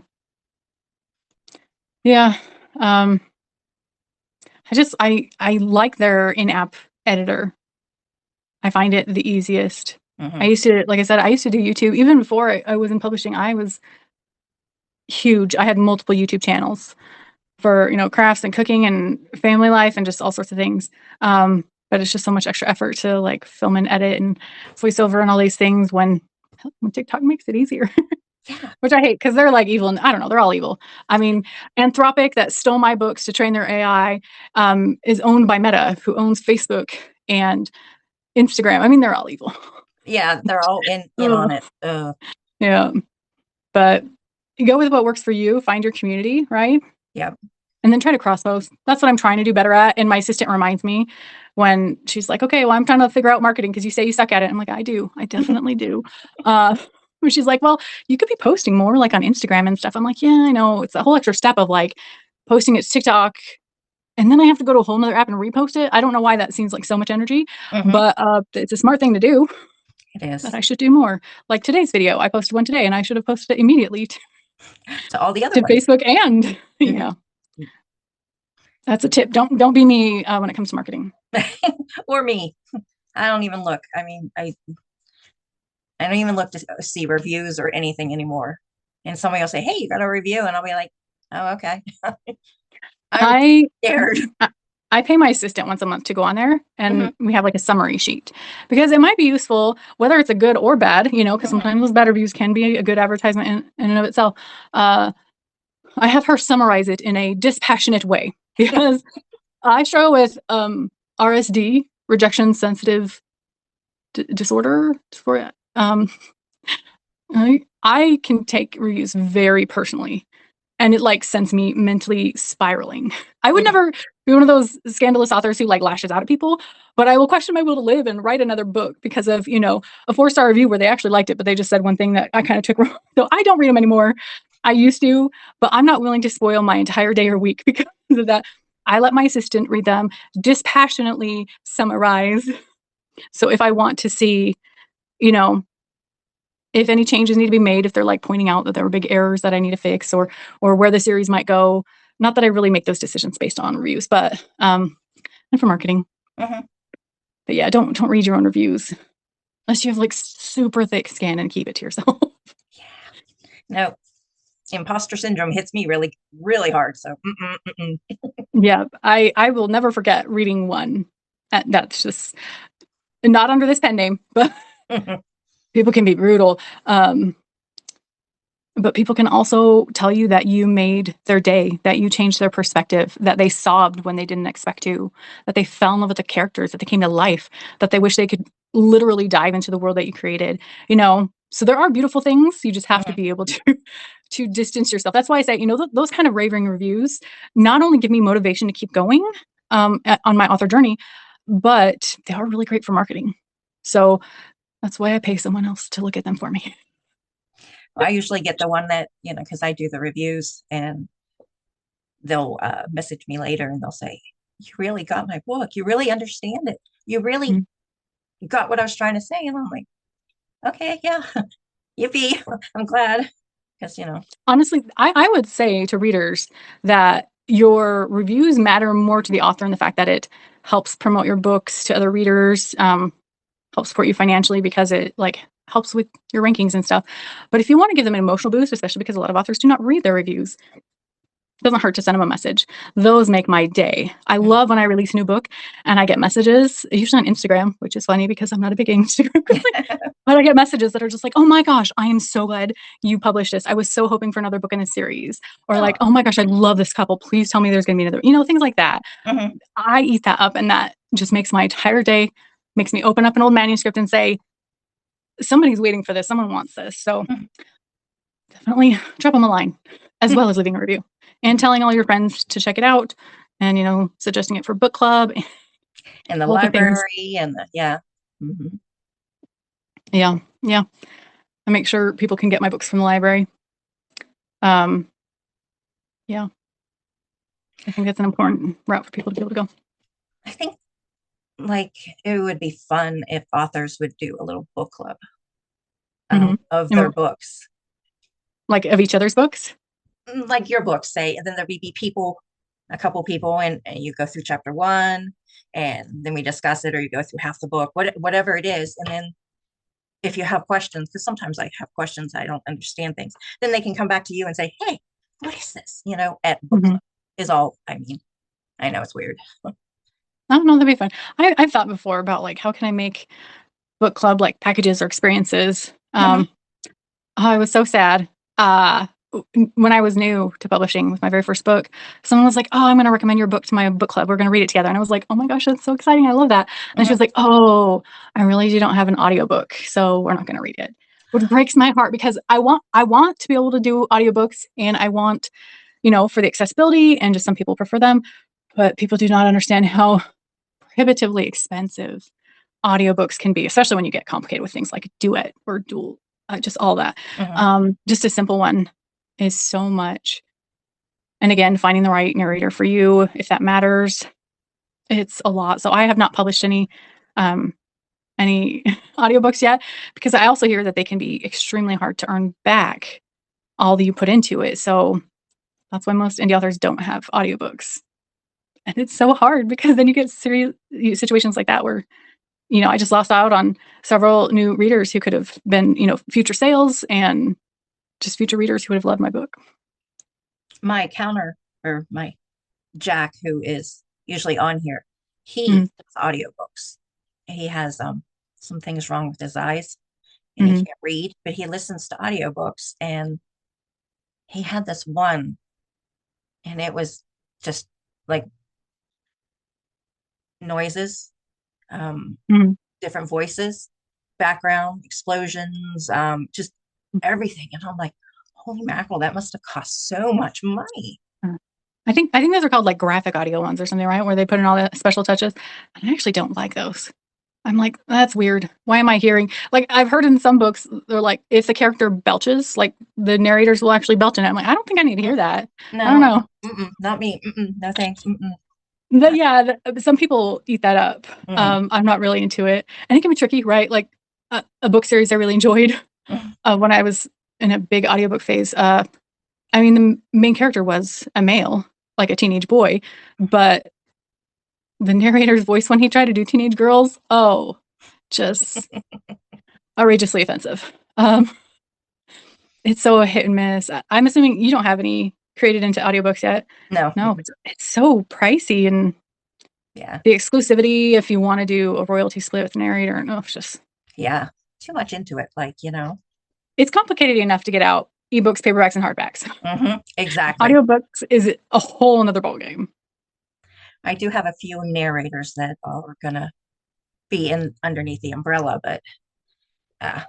Yeah. Um, I like their in-app editor. I find it the easiest. I mhm. used to, like I said, I used to do YouTube even before I was in publishing. I was huge. I had multiple YouTube channels for, crafts and cooking and family life and just all sorts of things. But it's just so much extra effort to like film and edit and voiceover and all these things when TikTok makes it easier. Yeah. Which I hate because they're like evil, and I don't know, they're all evil. I mean, Anthropic that stole my books to train their AI, is owned by Meta, who owns Facebook and Instagram. I mean, they're all evil. Yeah, they're all in on Ugh. it. Yeah, but you go with what works for you, find your community, right? Yeah. And then try to cross post. That's what I'm trying to do better at. And my assistant reminds me when she's like, "Okay, well, I'm trying to figure out marketing because you say you suck at it." I'm like, "I do. I definitely do." Uh, she's like, "Well, you could be posting more like on Instagram and stuff." I'm like, "Yeah, I know. It's a whole extra step of like posting it to TikTok, and then I have to go to a whole nother app and repost it. I don't know why that seems like so much energy, Hmm. but it's a smart thing to do It that is I should do more. Like today's video, I posted one today, and I should have posted it immediately to all the other to ones. Facebook and Hmm. yeah. That's a tip. Don't be me when it comes to marketing. Or me. I don't even look. I mean, I don't even look to see reviews or anything anymore. And somebody will say, "Hey, you got a review?" And I'll be like, "Oh, okay." I'm I scared. I pay my assistant once a month to go on there, and Hmm. we have like a summary sheet because it might be useful, whether it's a good or bad, because Hmm. sometimes those bad reviews can be a good advertisement in and of itself. Uh, I have her summarize it in a dispassionate way because I struggle with RSD, rejection sensitive disorder. For I can take reviews very personally, and it like sends me mentally spiraling. I would Hmm. never be one of those scandalous authors who like lashes out at people, but I will question my will to live and write another book because of, a 4-star review where they actually liked it, but they just said one thing that I kind of took wrong. So I don't read them anymore. I used to, but I'm not willing to spoil my entire day or week because of that. I let my assistant read them, dispassionately summarize. So if I want to see, you know, if any changes need to be made, if they're like pointing out that there were big errors that I need to fix or where the series might go. Not that I really make those decisions based on reviews, but and for marketing. Hmm. But yeah, don't read your own reviews unless you have like super thick skin and keep it to yourself. Yeah. No, imposter syndrome hits me really, really hard. So, Yeah, I will never forget reading one. That's just not under this pen name, but mm-mm. people can be brutal. But people can also tell you that you made their day, that you changed their perspective, that they sobbed when they didn't expect to, that they fell in love with the characters, that they came to life, that they wish they could literally dive into the world that you created. So there are beautiful things. You just have to Mhm. be able to to distance yourself. That's why I say, those kind of raving reviews not only give me motivation to keep going on my author journey, but they are really great for marketing. So that's why I pay someone else to look at them for me. I usually get the one that, because I do the reviews, and they'll message me later and they'll say, "You really got my book. You really understand it. You really Mm. got what I was trying to say." And I'm like, okay, yeah, yippee. I'm glad. Because, Honestly, I would say to readers that your reviews matter more to the author in the fact that it helps promote your books to other readers, helps support you financially because it like helps with your rankings and stuff. But if you want to give them an emotional boost, especially because a lot of authors do not read their reviews, doesn't hurt to send them a message. Those make my day. I love when I release a new book and I get messages, usually on Instagram, which is funny because I'm not a big Instagram girly, but I get messages that are just like, "Oh my gosh, I am so glad you published this. I was so hoping for another book in the series." Or like, oh, "Oh my gosh, I love this couple. Please tell me there's going to be another." Things like that. mhm. I eat that up and that just makes my entire day, makes me open up an old manuscript and say, "Somebody's waiting for this. Someone wants this." So definitely drop them a line as well as leaving a review and telling all your friends to check it out and, suggesting it for book club, In the all the things. library and yeah. Mhm. Yeah. Yeah. I make sure people can get my books from the library. Um, yeah, I think that's an important route for people to be able to go. I think like it would be fun if authors would do a little book club Hmm. of their books. Like of each other's books. Like your books say, and then there'd be people, a couple people, and you go through chapter one, and then we discuss it, or you go through half the book, whatever it is, and then if you have questions, because sometimes I have questions, I don't understand things, then they can come back to you and say, "Hey, what is this?" At book Hmm. club is all I mean. I know it's weird. I don't know. That'd be fun. I've thought before about like how can I make book club like packages or experiences. Mhm. Oh, I was so sad. When I was new to publishing with my very first book, someone was like, "Oh, I'm going to recommend your book to my book club. We're going to read it together." And I was like, "Oh my gosh, that's so exciting. I love that." And she Mhm. was like, "Oh, I realize you don't have an audiobook, so we're not going to read it." Which breaks my heart because I want to be able to do audiobooks and I want, for the accessibility and just some people prefer them, but people do not understand how prohibitively expensive audiobooks can be, especially when you get complicated with things like duet or dual, just all that. Mhm. Just a simple one is so much. And again, finding the right narrator for you, if that matters, it's a lot. So I have not published any audiobooks yet because I also hear that they can be extremely hard to earn back all that you put into it. So that's why most indie authors don't have audiobooks. And it's so hard because then you get serious situations like that where I just lost out on several new readers who could have been, future sales and just future readers who would have loved my book. My counter, or my Jack, who is usually on here, he Mm-hmm. does audiobooks. He has some things wrong with his eyes, and he Mm-hmm. can't read, but he listens to audiobooks. And he had this one, and it was just like noises, um, Mm-hmm. different voices, background, explosions, just everything. And I'm like, holy mackerel, that must have cost so much money. I think those are called like graphic audio ones or something, right? Where they put in all the special touches. And I actually don't like those. I'm like, that's weird. Why am I hearing like I've heard in some books they're like if the character belches, like the narrators will actually belch in it. I'm like, I don't think I need to hear that. I don't No, know. not me. No thanks. But yeah, some people eat that up. Mhm. I'm not really into it. And it can be tricky, right? Like a book series I really enjoyed when I was in a big audiobook phase. I mean, the main character was a male, like a teenage boy, but the narrator's voice when he tried to do teenage girls, oh, just outrageously offensive. It's so a hit and miss. I'm assuming you don't have any created into audiobooks yet. No. No, it's so pricey and Yeah. the exclusivity if you want to do a royalty split with the narrator. No, it's just Yeah. Too much into it. it's complicated enough to get out ebooks, paperbacks, and hardbacks. Exactly. Audiobooks is a whole another ballgame. I do have a few narrators that are gonna be in underneath the umbrella, but uh,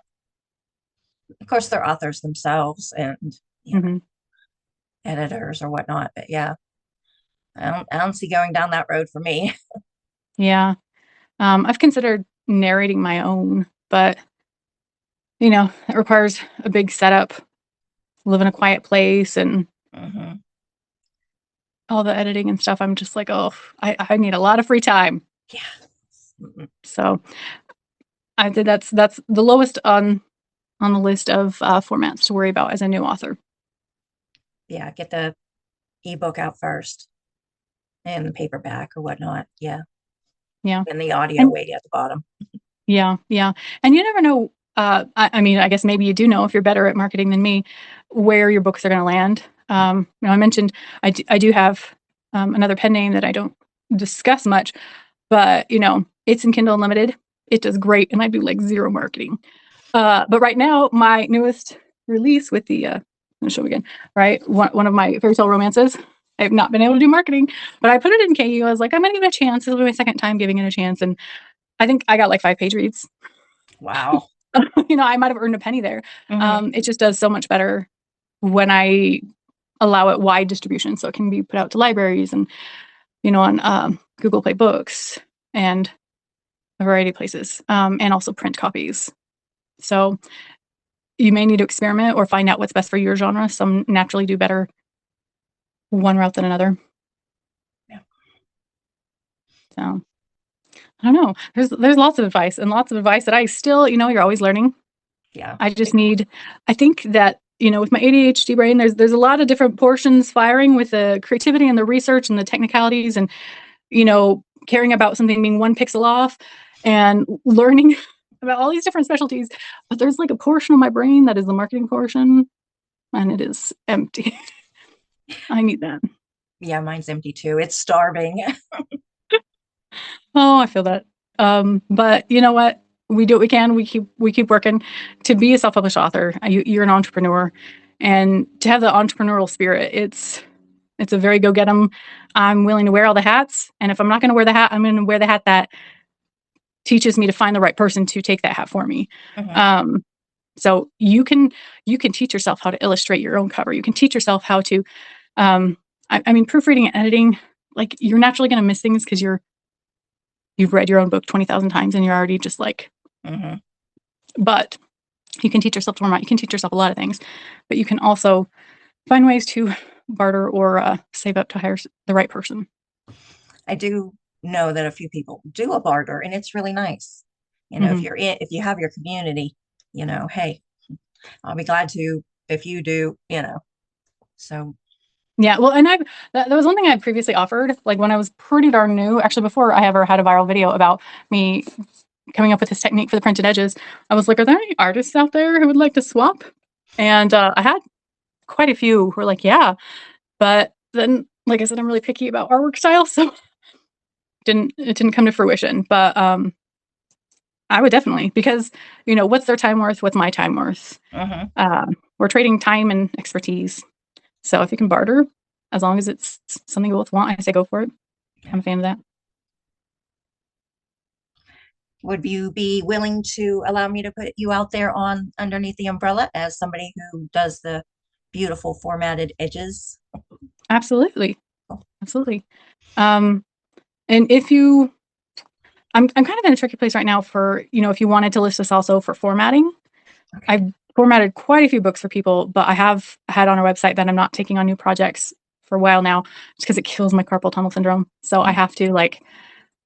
of course they're authors themselves and Hmm. editors or whatnot. But yeah, I don't see going down that road for me. Yeah. I've considered narrating my own, but it requires a big setup, live in a quiet place, and Hmm. all the editing and stuff. I'm just like, oh, I need a lot of free time. Yeah. Mhm. So I did that's the lowest on the list of formats to worry about as a new author. Yeah, get the ebook out first and the paperback or whatnot. Yeah. Yeah. And the audio And way at the bottom. yeah, yeah. And you never know. I mean, I guess maybe you do know if you're better at marketing than me, where your books are going to land. I mentioned I do have another pen name that I don't discuss much, but it's in Kindle Unlimited. It does great, and I do like zero marketing. But right now, my newest release with the I'm gonna show again, right? One of my fairy tale romances. I have not been able to do marketing, but I put it in KU. I was like, I'm gonna give it a chance. It'll be my second time giving it a chance, and I think I got like 5 page reads. Wow. I might have earned a penny there. Hmm. It just does so much better when I allow it wide distribution, so it can be put out to libraries and on Google Play Books and a variety of places, and also print copies. So you may need to experiment or find out what's best for your genre. Some naturally do better one route than another. Yeah. So I don't know. There's lots of advice and lots of advice that I still, you're always learning. Yeah. I just need, I think that, with my ADHD brain, there's a lot of different portions firing with the creativity and the research and the technicalities and, caring about something being one pixel off and learning about all these different specialties. But there's like a portion of my brain that is the marketing portion and it is empty. I need that. Yeah, mine's empty too. It's starving. Oh, I feel that. But you know what? We do what we can. We keep working. To be a self-published author, you're an entrepreneur, and to have the entrepreneurial spirit, it's a very go get 'em. I'm willing to wear all the hats, and if I'm not going to wear the hat, I'm going to wear the hat that teaches me to find the right person to take that hat for me. Hmm. Um, so you can teach yourself how to illustrate your own cover. You can teach yourself how to. I mean, proofreading and editing. Like you're naturally going to miss things because you've read your own book 20,000 times and you're already just like, Hmm. but you can teach yourself to format. You can teach yourself a lot of things, but you can also find ways to barter or save up to hire the right person. I do know that a few people do a barter, and it's really nice. Hmm. If you have your community, hey, I'll be glad to if you do. So, Yeah, well, and that was one thing I previously offered, like when I was pretty darn new, actually before I ever had a viral video about me coming up with this technique for the printed edges. I was like, are there any artists out there who would like to swap? And I had quite a few who were like, yeah, but then, like I said, I'm really picky about artwork style, so it didn't come to fruition. But I would definitely because what's their time worth? What's my time worth? hmm. We're trading time and expertise. So if you can barter, as long as it's something you both want, I say go for it. I'm a fan of that. Would you be willing to allow me to put you out there on underneath the umbrella as somebody who does the beautiful formatted edges? Absolutely, absolutely. Um, and if you, I'm kind of in a tricky place right now for if you wanted to list this also for formatting. Okay. I've formatted quite a few books for people, but I have had on our website that I'm not taking on new projects for a while now, just because it kills my carpal tunnel syndrome. So I have to like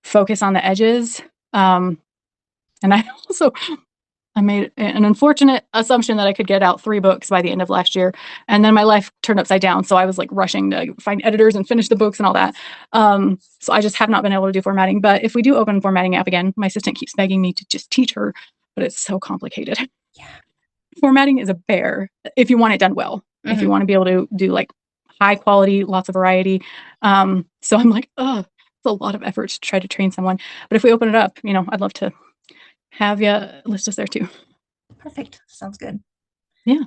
focus on the edges. Um, and I also I made an unfortunate assumption that I could get out 3 books by the end of last year, and then my life turned upside down. So I was like rushing to find editors and finish the books and all that. So I just have not been able to do formatting. But if we do open formatting app again, my assistant keeps begging me to just teach her, but it's so complicated. Yeah. Formatting is a bear if you want it done well. If Hmm. you want to be able to do like high quality, lots of variety. So I'm like, oh, it's a lot of effort to try to train someone. But if we open it up, I'd love to have you list us there too. Perfect. Sounds good. Yeah.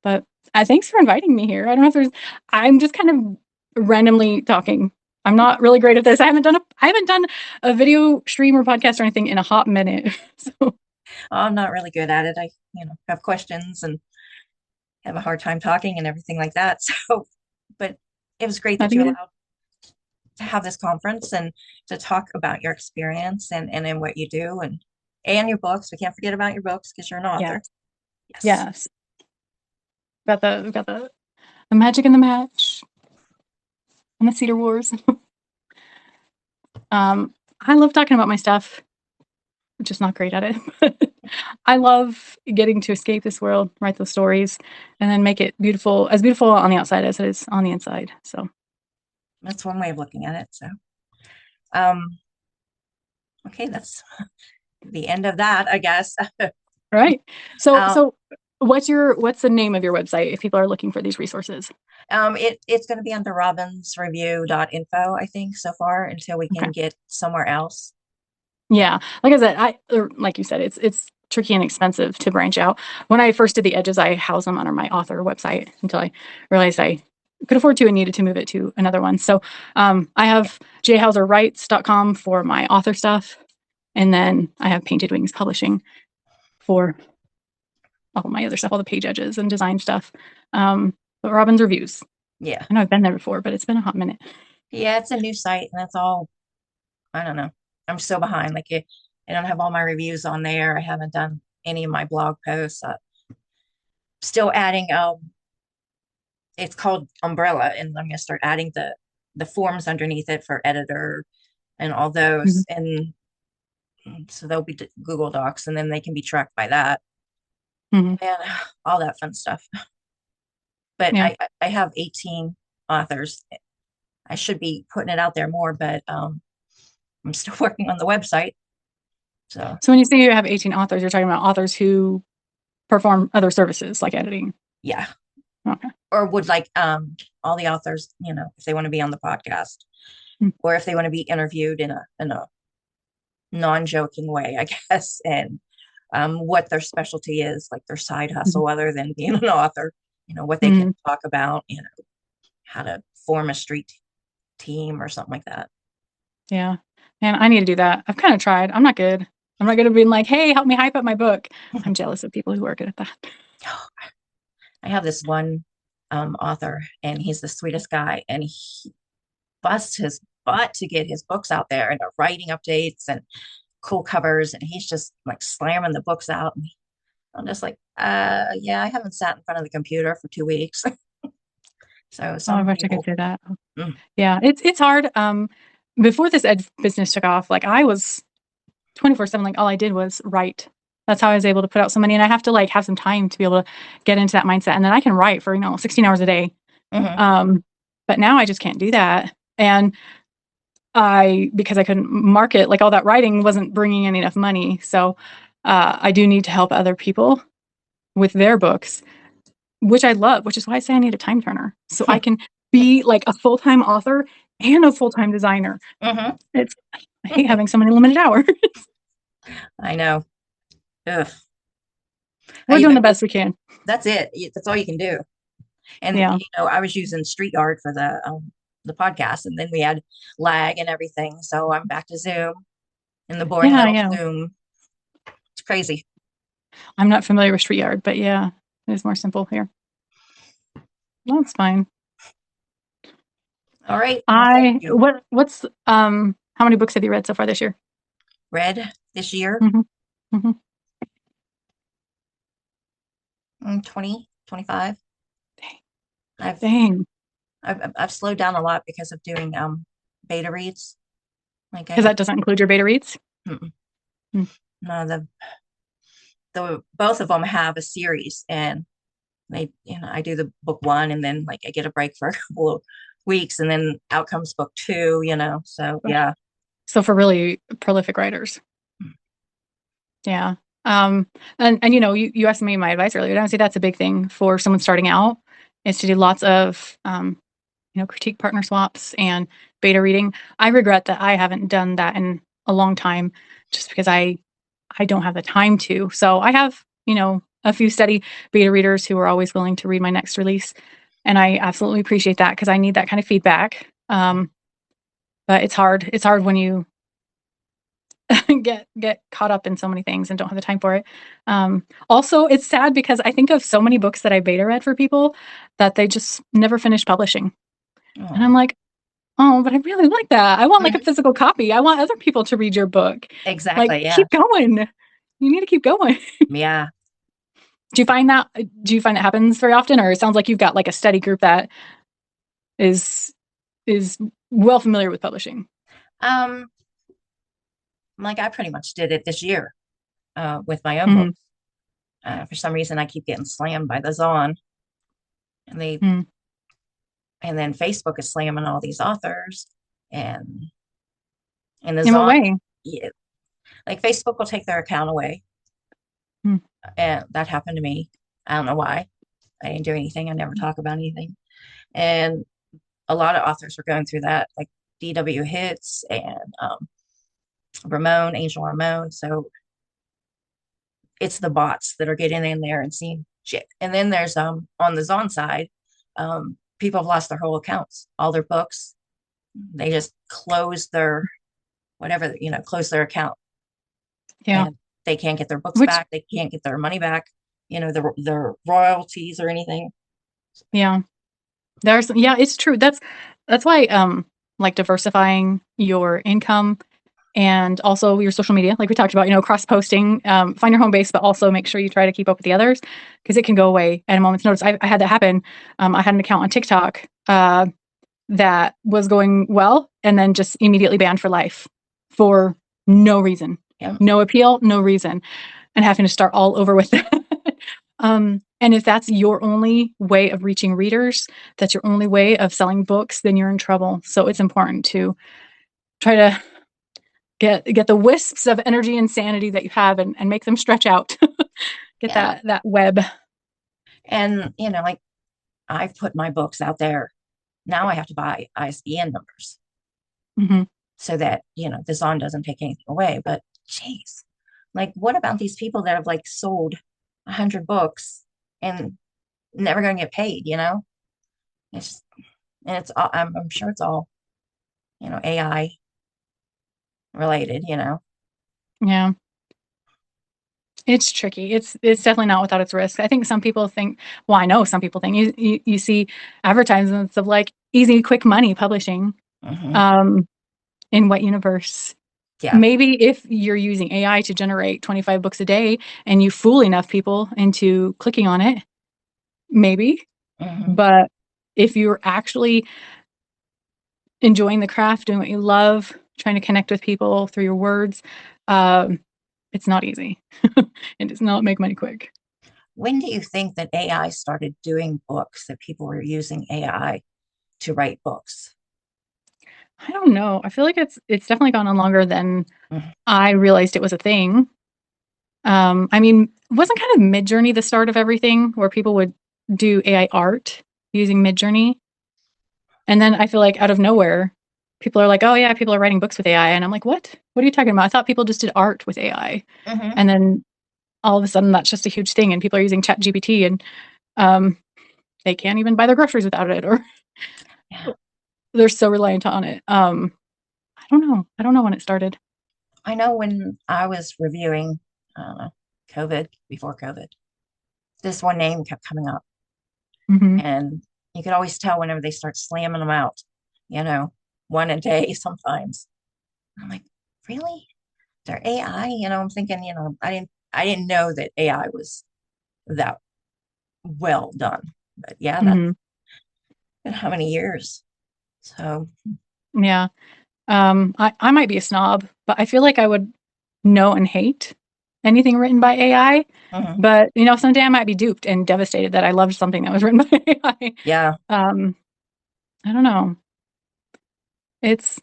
But thanks for inviting me here. I don't know if I'm just kind of randomly talking. I'm not really great at this. I haven't done a video stream or podcast or anything in a hot minute. So I'm not really good at it. I have questions and have a hard time talking and everything like that. So, but it was great I that you think allowed. to have this conference and to talk about your experience and in what you do and your books. We can't forget about your books because you're an author. Yes. Yes. Yes. Got the magic in the match and the Cedar Wars. I love talking about my stuff. I'm just not great at it. But I love getting to escape this world, write those stories, and then make it beautiful, as beautiful on the outside as it is on the inside. So, That's one way of looking at it. So, um, okay, that's the end of that, I guess. right. So, Uh, so what's the name of your website if people are looking for these resources? it's going to be under robinsreview.info, I think, so far until we Okay. can get somewhere else. Yeah. Like I said, like you said, it's tricky and expensive to branch out. When I first did the edges, I housed them under my author website until I realized I could afford to and needed to move it to another one. So I have jhauserwrites.com for my author stuff. And then I have Painted Wings Publishing for all my other stuff, all the page edges and design stuff. But Robin's Reviews. Yeah. I know I've been there before, but it's been a hot minute. Yeah, it's a new site and that's all. I don't know. I'm so behind. Like I don't have all my reviews on there. I haven't done any of my blog posts. Still adding it's called Umbrella, and I'm gonna start adding the forms underneath it for editor and all Mhm. those. And so they'll be Google Docs and then they can be tracked by that Mhm. and all that fun stuff. But Yeah. I have 18 authors. I should be putting it out there more, but I'm still working on the website. So So when you say you have 18 authors, you're talking about authors who perform other services like editing. yeah. Okay. Or would like all the authors, if they want to be on the podcast Mm. or if they want to be interviewed in a non-joking way, I guess, and what their specialty is, like their side Mhm. hustle other than being an author, what they can Mhm. talk about, how to form a street team or something like that. Yeah. Man, I need to do that. I've kind of tried. I'm not good. I'm not good at being like, hey, help me hype up my book. I'm jealous of people who are good at that. I have this one author, and he's the sweetest guy, and he busts his butt to get his books out there and the writing updates and cool covers, and he's just like slamming the books out. And I'm just like, yeah, I haven't sat in front of the computer for 2 weeks. So Oh, I some wish I could people, say that. mm, Yeah, it's hard. Before this ed business took off, like I was 24/7, like all I did was write. That's how I was able to put out so many. And I have to like have some time to be able to get into that mindset. And then I can write for, 16 hours a day. mhm. Um, but now I just can't do that. And because I couldn't market, like all that writing wasn't bringing in enough money. So I do need to help other people with their books, which I love, which is why I say I need a time turner so I can be like a full-time author and a full-time designer. Mhm. It's I hate having so many limited hours. I know. Ugh. We're doing the best we can. That's it. That's all you can do. And Yeah. I was using StreetYard for the podcast, and then we had lag and everything. So I'm back to Zoom in the boring Yeah, little yeah. Zoom. It's crazy. I'm not familiar with StreetYard, but yeah, it is more simple here. That's fine. All right. Well, thank I you. what's how many books have you read so far this year? Read this year, Mhm. Mhm. 20, 25. I've, Dang. I've slowed down a lot because of doing beta reads. Like I Because have that doesn't include your beta reads? mm-mm. Mm. No, the both of them have a series, and I do the book one, and then like I get a break for a couple of weeks, and then out comes book two. So yeah. So for really prolific writers. Yeah. Um, and you asked me my advice earlier. And I would say that's a big thing for someone starting out is to do lots of critique partner swaps and beta reading. I regret that I haven't done that in a long time just because I don't have the time to. So I have, a few steady beta readers who are always willing to read my next release. And I absolutely appreciate that because I need that kind of feedback. But it's hard. It's hard when you get caught up in so many things and don't have the time for it. Also, it's sad because I think of so many books that I beta read for people that they just never finished publishing. And Oh, I'm like, Oh, but I really like that. I want like a Mhm. physical copy. I want other people to read your book. Like, Exactly. Yeah. keep going. You need to keep going. Yeah. Do you find that happens very often, or it sounds like you've got like a steady group that is is well familiar with publishing? Um, like I pretty much did it this year with my own Mhm. books. For some reason, I keep getting slammed by the Zon, and they Mm. and then Facebook is slamming all these authors, and the In what Zon, way? yeah, like Facebook will take their account away, Mm. and that happened to me. I don't know why. I didn't do anything. I never talk about anything, and a lot of authors are going through that, like DW Hits and Angel Ramon. So it's the bots that are getting in there and seeing shit. And then there's on the Zon side, people have lost their whole accounts, all their books. They just close their whatever, close their account, Yeah. and they can't get their books Which back. They can't get their money back, their royalties or anything. yeah. Yeah, it's true. That's why like diversifying your income and also your social media, like we talked about, cross posting, find your home base, but also make sure you try to keep up with the others because it can go away at a moment's notice. I had that happen. I had an account on TikTok that was going well and then just immediately banned for life for no reason, Yeah, no appeal, no reason, and having to start all over with that. And if that's your only way of reaching readers, that's your only way of selling books, then you're in trouble. So it's important to try to get the wisps of energy and sanity that you have and make them stretch out. Get yeah. that web. And like I've put my books out there. Now I have to buy ISBN numbers Hmm. so that the Zon doesn't take anything away. But geez, like what about these people that have like sold 100 books and never going to get paid? It's just, and it's all, I'm sure it's all AI related. Yeah. It's tricky. It's definitely not without its risk. I think some people think, well, I know some people think you see advertisements of like easy, quick money publishing. Hmm. Um, in what universe? Yeah. Maybe if you're using AI to generate 25 books a day and you fool enough people into clicking on it, maybe. Hmm. But if you're actually enjoying the craft, doing what you love, trying to connect with people through your words, um, it's not easy. It does not make money quick. When do you think that AI started doing books, that people were using AI to write books? I don't know. I feel like it's definitely gone on longer than Mhm. I realized it was a thing. I mean, wasn't kind of Midjourney the start of everything where people would do AI art using Midjourney? And then I feel like out of nowhere, people are like, "Oh yeah, people are writing books with AI." And I'm like, "What? What are you talking about? I thought people just did art with AI." Hmm. And then all of a sudden that's just a huge thing and people are using ChatGPT and um they can't even buy their groceries without it or Yeah. they're so reliant on it. I don't know. I don't know when it started. I know when I was reviewing, I don't know, COVID, before COVID, this one name kept coming up. Mhm. And you could always tell whenever they start slamming them out, you know, one a day sometimes. I'm like, really? They're AI? I'm thinking, I didn't know that AI was that well done. But yeah, that's Mhm. been how many years? So, Yeah. I might be a snob, but I feel like I would know and hate anything written by AI. mhm. But someday I might be duped and devastated that I loved something that was written by AI. Yeah. I don't know. It's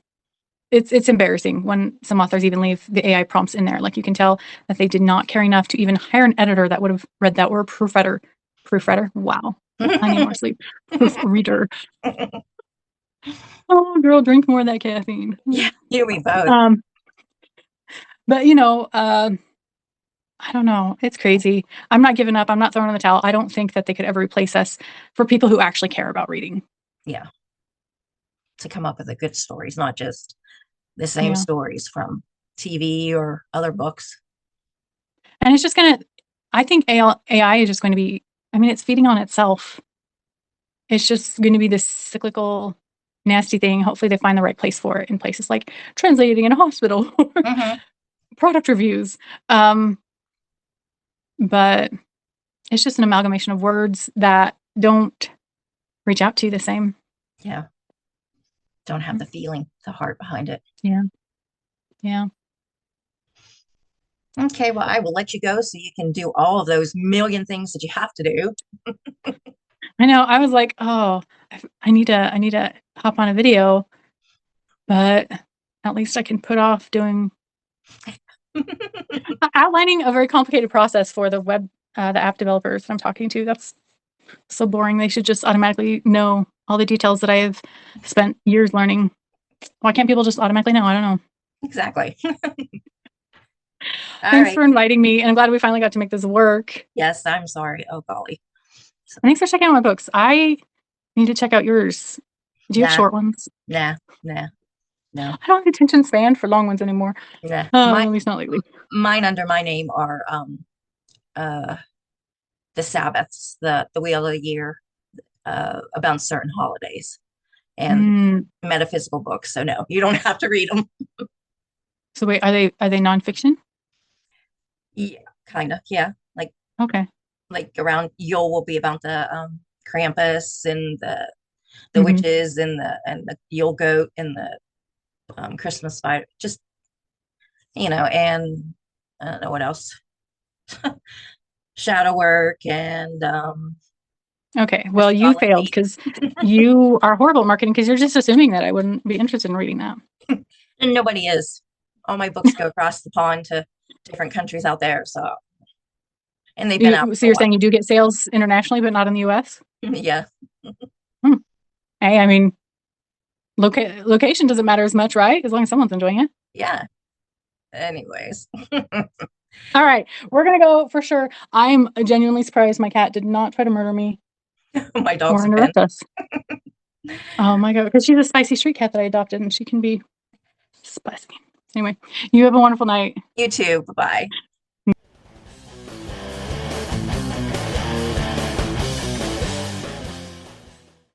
it's embarrassing when some authors even leave the AI prompts in there. Like you can tell that they did not care enough to even hire an editor that would have read that or a proofreader. Proofreader. Wow. I need more sleep. Proofreader. Oh, girl, drink more of that caffeine. Yeah, you and me both. Um, but I don't know. It's crazy. I'm not giving up. I'm not throwing in the towel. I don't think that they could ever replace us for people who actually care about reading. Yeah, to come up with the good stories, not just the same Yeah. stories from TV or other books. And it's just gonna I think AI is just going to be, I mean, it's feeding on itself. It's just going to be this cyclical, nasty thing, hopefully they find the right place for it in places like translating in a hospital or Hmm. product reviews. But it's just an amalgamation of words that don't reach out to you the same. Yeah. Don't have the feeling, the heart behind it. Yeah. Yeah. Okay, well, I will let you go so you can do all of those million things that you have to do. I know. I was like, oh, I need to hop on a video, but at least I can put off doing outlining a very complicated process for the app developers that I'm talking to. That's so boring. They should just automatically know all the details that I have spent years learning. Why can't people just automatically know? I don't know. Exactly. All Thanks right. for inviting me, and I'm glad we finally got to make this work. Yes, I'm sorry. Oh, golly. So, And thanks for checking out my books. I need to check out yours. Do you have nah, short ones? nah, nah, no, I don't have attention span for long ones anymore. nah. At least not lately. Mine under my name are uh the Sabbaths, the Wheel of the Year, about certain holidays and Mm. metaphysical books. So no, you don't have to read them. So wait, are they nonfiction? Yeah, kind of. Yeah, Okay. like around Yule will be about the Krampus and the Hmm. witches and the Yule goat and the Christmas spider. Just and I don't know what else. Shadow work and Okay. Well, you failed astrology. because you are horrible at marketing because you're just assuming that I wouldn't be interested in reading that. And nobody is. All my books go across the pond to different countries out there. So, and they've been out So for a you're while. saying you do get sales internationally, but not in the US? Yeah, Hmm. Hey, I mean, location doesn't matter as much, right? As long as someone's enjoying it. yeah. Anyways, All right, we're gonna go for sure. I'm genuinely surprised my cat did not try to murder me my or dogs have been. interrupt us. Oh my god, because she's a spicy street cat that I adopted, and she can be spicy. Anyway, you have a wonderful night. You too. Bye bye.